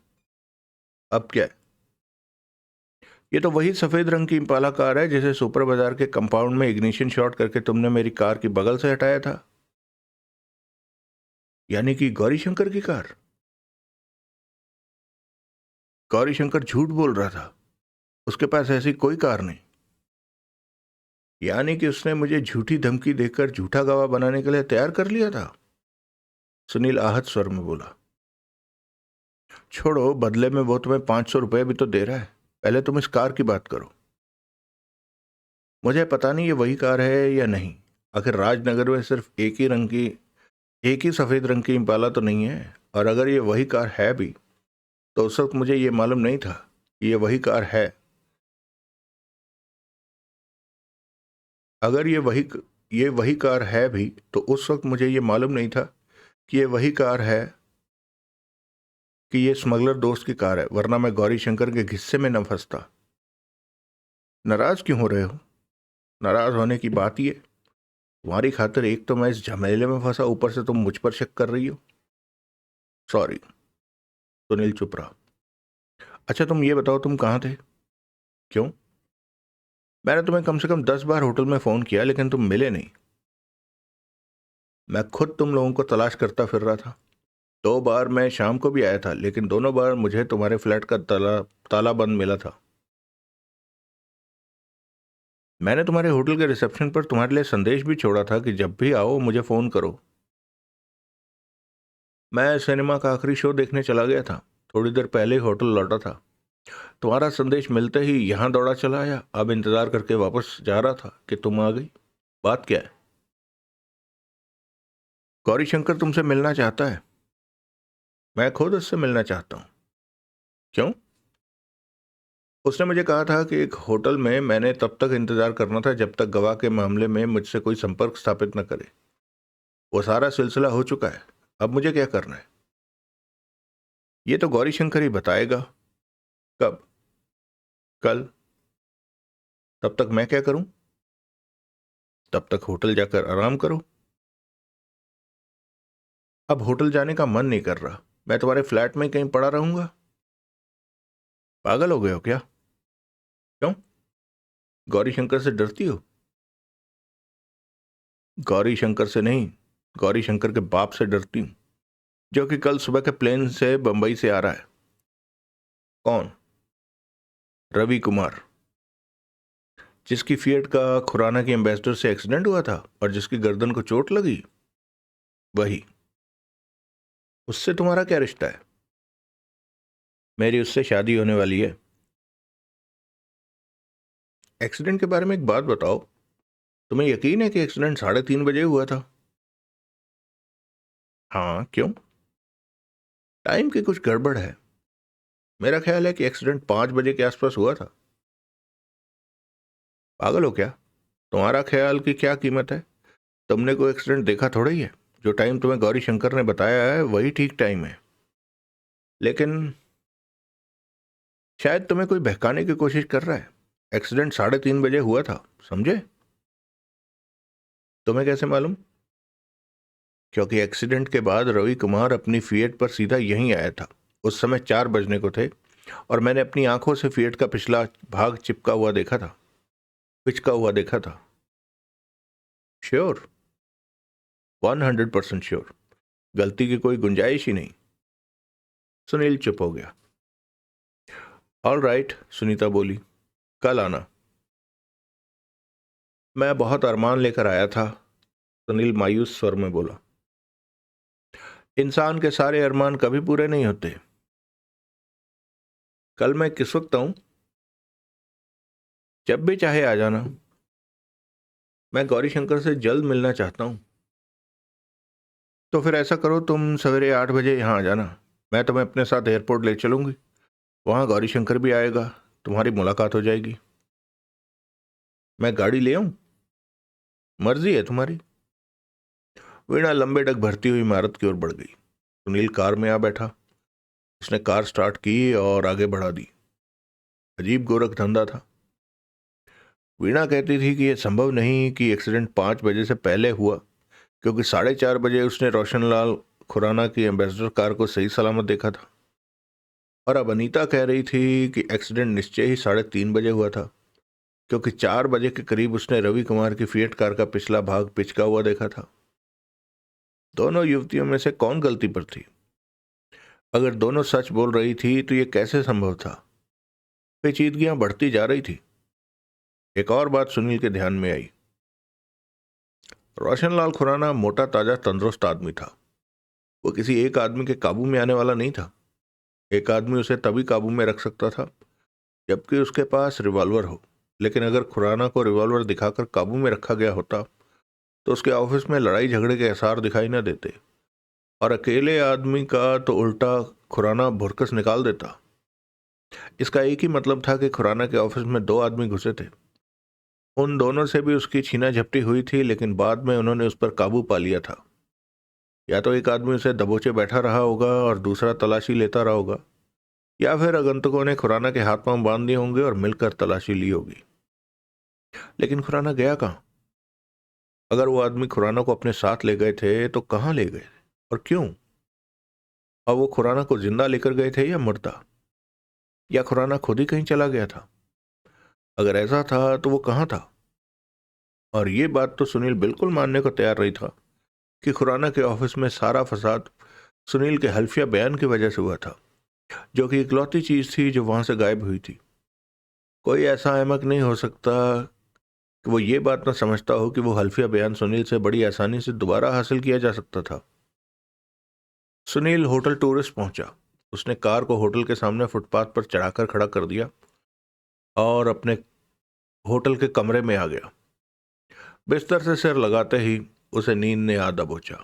अब क्या है? ये तो वही सफेद रंग की इम्पाला कार है जिसे सुपर बाजार के कंपाउंड में इग्निशन शॉट करके तुमने मेरी कार की बगल से हटाया था। यानी कि गौरी शंकर की कार? गौरी शंकर झूठ बोल रहा था। उसके पास ऐसी कोई कार नहीं। यानी कि उसने मुझे झूठी धमकी देकर झूठा गवाह बनाने के लिए तैयार कर लिया था। सुनील आहत स्वर में बोला। छोड़ो, बदले में वो तुम्हें 500 रुपये भी तो दे रहा है। पहले तुम इस कार की बात करो। मुझे पता नहीं ये वही कार है या नहीं। आखिर राजनगर में सिर्फ एक ही सफेद रंग की इम्पाला तो नहीं है। और अगर ये वही कार है भी, तो उस वक्त मुझे ये मालूम नहीं था कि ये वही कार है। अगर ये वही कार है भी, तो उस वक्त मुझे ये मालूम नहीं था कि ये वही कार है, कि ये स्मगलर दोस्त की कार है, वरना मैं गौरी शंकर के गुस्से में न फंसता। नाराज क्यों हो रहे हो? नाराज होने की बात ही है। तुम्हारी खातिर एक तो मैं इस झमेले में फंसा, ऊपर से तुम मुझ पर शक कर रही हो। सॉरी। सुनील चुप रहा। अच्छा तुम ये बताओ, तुम कहाँ थे? क्यों? मैंने तुम्हें कम से कम 10 बार होटल में फ़ोन किया लेकिन तुम मिले नहीं। मैं खुद तुम लोगों को तलाश करता फिर रहा था। 2 बार मैं शाम को भी आया था लेकिन दोनों बार मुझे तुम्हारे फ्लैट का ताला बंद मिला था। मैंने तुम्हारे होटल के रिसेप्शन पर तुम्हारे लिए संदेश भी छोड़ा था कि जब भी आओ मुझे फ़ोन करो। मैं सिनेमा का आखिरी शो देखने चला गया था, थोड़ी देर पहले ही होटल लौटा था। तुम्हारा संदेश मिलते ही यहाँ दौड़ा चला आया। अब इंतज़ार करके वापस जा रहा था कि तुम आ गई। बात क्या है? गौरी शंकर तुमसे मिलना चाहता है। मैं खुद उससे मिलना चाहता हूँ। क्यों? उसने मुझे कहा था कि एक होटल में मैंने तब तक इंतज़ार करना था जब तक गवाह के मामले में मुझसे कोई संपर्क स्थापित न करे। वो सारा सिलसिला हो चुका है। अब मुझे क्या करना है? ये तो गौरी शंकर ही बताएगा। कब? कल। तब तक मैं क्या करूं? तब तक होटल जाकर आराम करो। अब होटल जाने का मन नहीं कर रहा। मैं तुम्हारे फ्लैट में कहीं पड़ा रहूंगा। पागल हो गए हो क्या? क्यों? गौरी शंकर से डरती हो? गौरी शंकर से नहीं, गौरी शंकर के बाप से डरती हूं, जो कि कल सुबह के प्लेन से बंबई से आ रहा है। कौन? रवि कुमार, जिसकी फिएट का खुराना के एम्बेसडर से एक्सीडेंट हुआ था और जिसकी गर्दन को चोट लगी। वही। उससे तुम्हारा क्या रिश्ता है? मेरी उससे शादी होने वाली है। एक्सीडेंट के बारे में एक बात बताओ, तुम्हें यकीन है कि एक्सीडेंट 3:30 बजे हुआ था? हाँ, क्यों? टाइम की कुछ गड़बड़ है। मेरा ख्याल है कि एक्सीडेंट 5 बजे के आसपास हुआ था। पागल हो क्या? तुम्हारा ख्याल की क्या कीमत है? तुमने कोई एक्सीडेंट देखा थोड़ा ही है। जो टाइम तुम्हें गौरी शंकर ने बताया है वही ठीक टाइम है। लेकिन शायद तुम्हें कोई बहकाने की कोशिश कर रहा है। एक्सीडेंट 3:30 बजे हुआ था, समझे? तुम्हें कैसे मालूम? क्योंकि एक्सीडेंट के बाद रवि कुमार अपनी फिएट पर सीधा यहीं आया था। उस समय 4 बजने को थे और मैंने अपनी आंखों से फिएट का पिछला भाग पिचका हुआ देखा था। श्योर? 100% श्योर। गलती की कोई गुंजाइश ही नहीं। सुनील चुप हो गया। ऑल राइट, सुनीता बोली, कल आना। मैं बहुत अरमान लेकर आया था, सुनील मायूस स्वर में बोला। इंसान के सारे अरमान कभी पूरे नहीं होते। कल मैं किस वक्त आऊं? जब भी चाहे आ जाना। मैं गौरी शंकर से जल्द मिलना चाहता हूं। तो फिर ऐसा करो, तुम सवेरे 8 बजे यहाँ आ जाना। मैं तुम्हें अपने साथ एयरपोर्ट ले चलूंगी। वहाँ गौरी शंकर भी आएगा, तुम्हारी मुलाकात हो जाएगी। मैं गाड़ी ले आऊं? मर्जी है तुम्हारी। वीणा लंबे डग भरती हुई इमारत की ओर बढ़ गई। सुनील कार में आ बैठा। उसने कार स्टार्ट की और आगे बढ़ा दी। अजीब गोरख धंधा था। वीणा कहती थी कि यह संभव नहीं कि एक्सीडेंट 5 बजे से पहले हुआ, क्योंकि 4:30 बजे उसने रोशनलाल खुराना की एम्बेसडर कार को सही सलामत देखा था। और अब अनीता कह रही थी कि एक्सीडेंट निश्चय ही 3:30 बजे हुआ था, क्योंकि 4 बजे के करीब उसने रवि कुमार की फिएट कार का पिछला भाग पिचका हुआ देखा था। दोनों युवतियों में से कौन गलती पर थी? अगर दोनों सच बोल रही थी तो यह कैसे संभव था? पेचीदगियां बढ़ती जा रही थी। एक और बात सुनील के ध्यान में आई। रोशनलाल खुराना मोटा ताजा तंदुरुस्त आदमी था। वो किसी एक आदमी के काबू में आने वाला नहीं था। एक आदमी उसे तभी काबू में रख सकता था जबकि उसके पास रिवॉल्वर हो। लेकिन अगर खुराना को रिवॉल्वर दिखाकर काबू में रखा गया होता तो उसके ऑफिस में लड़ाई झगड़े के आसार दिखाई न देते, और अकेले आदमी का तो उल्टा खुराना भुरकस निकाल देता। इसका एक ही मतलब था कि खुराना के ऑफिस में 2 आदमी घुसे थे। उन दोनों से भी उसकी छीना झपटी हुई थी, लेकिन बाद में उन्होंने उस पर काबू पा लिया था। या तो एक आदमी उसे दबोचे बैठा रहा होगा और दूसरा तलाशी लेता रहा होगा, या फिर आगंतुकों ने खुराना के हाथ पांव बांध दिए होंगे और मिलकर तलाशी ली होगी। लेकिन खुराना गया कहाँ? अगर वो आदमी खुराना को अपने साथ ले गए थे तो कहाँ ले गए और क्यों? और वो खुराना को जिंदा लेकर गए थे या मुर्दा? या खुराना खुद ही कहीं चला गया था? अगर ऐसा था तो वो कहाँ था? और ये बात तो सुनील बिल्कुल मानने को तैयार नहीं था कि खुराना के ऑफिस में सारा फसाद सुनील के हल्फिया बयान की वजह से हुआ था, जो कि इकलौती चीज थी जो वहां से गायब हुई थी। कोई ऐसा अहमक नहीं हो सकता कि वो ये बात ना समझता हो कि वो हल्फिया बयान सुनील से बड़ी आसानी से दोबारा हासिल किया जा सकता था। सुनील होटल टूरिस्ट पहुंचा। उसने कार को होटल के सामने फुटपाथ पर चढ़ाकर खड़ा कर दिया और अपने होटल के कमरे में आ गया। बिस्तर से सिर लगाते ही उसे नींद ने आ दबोचा।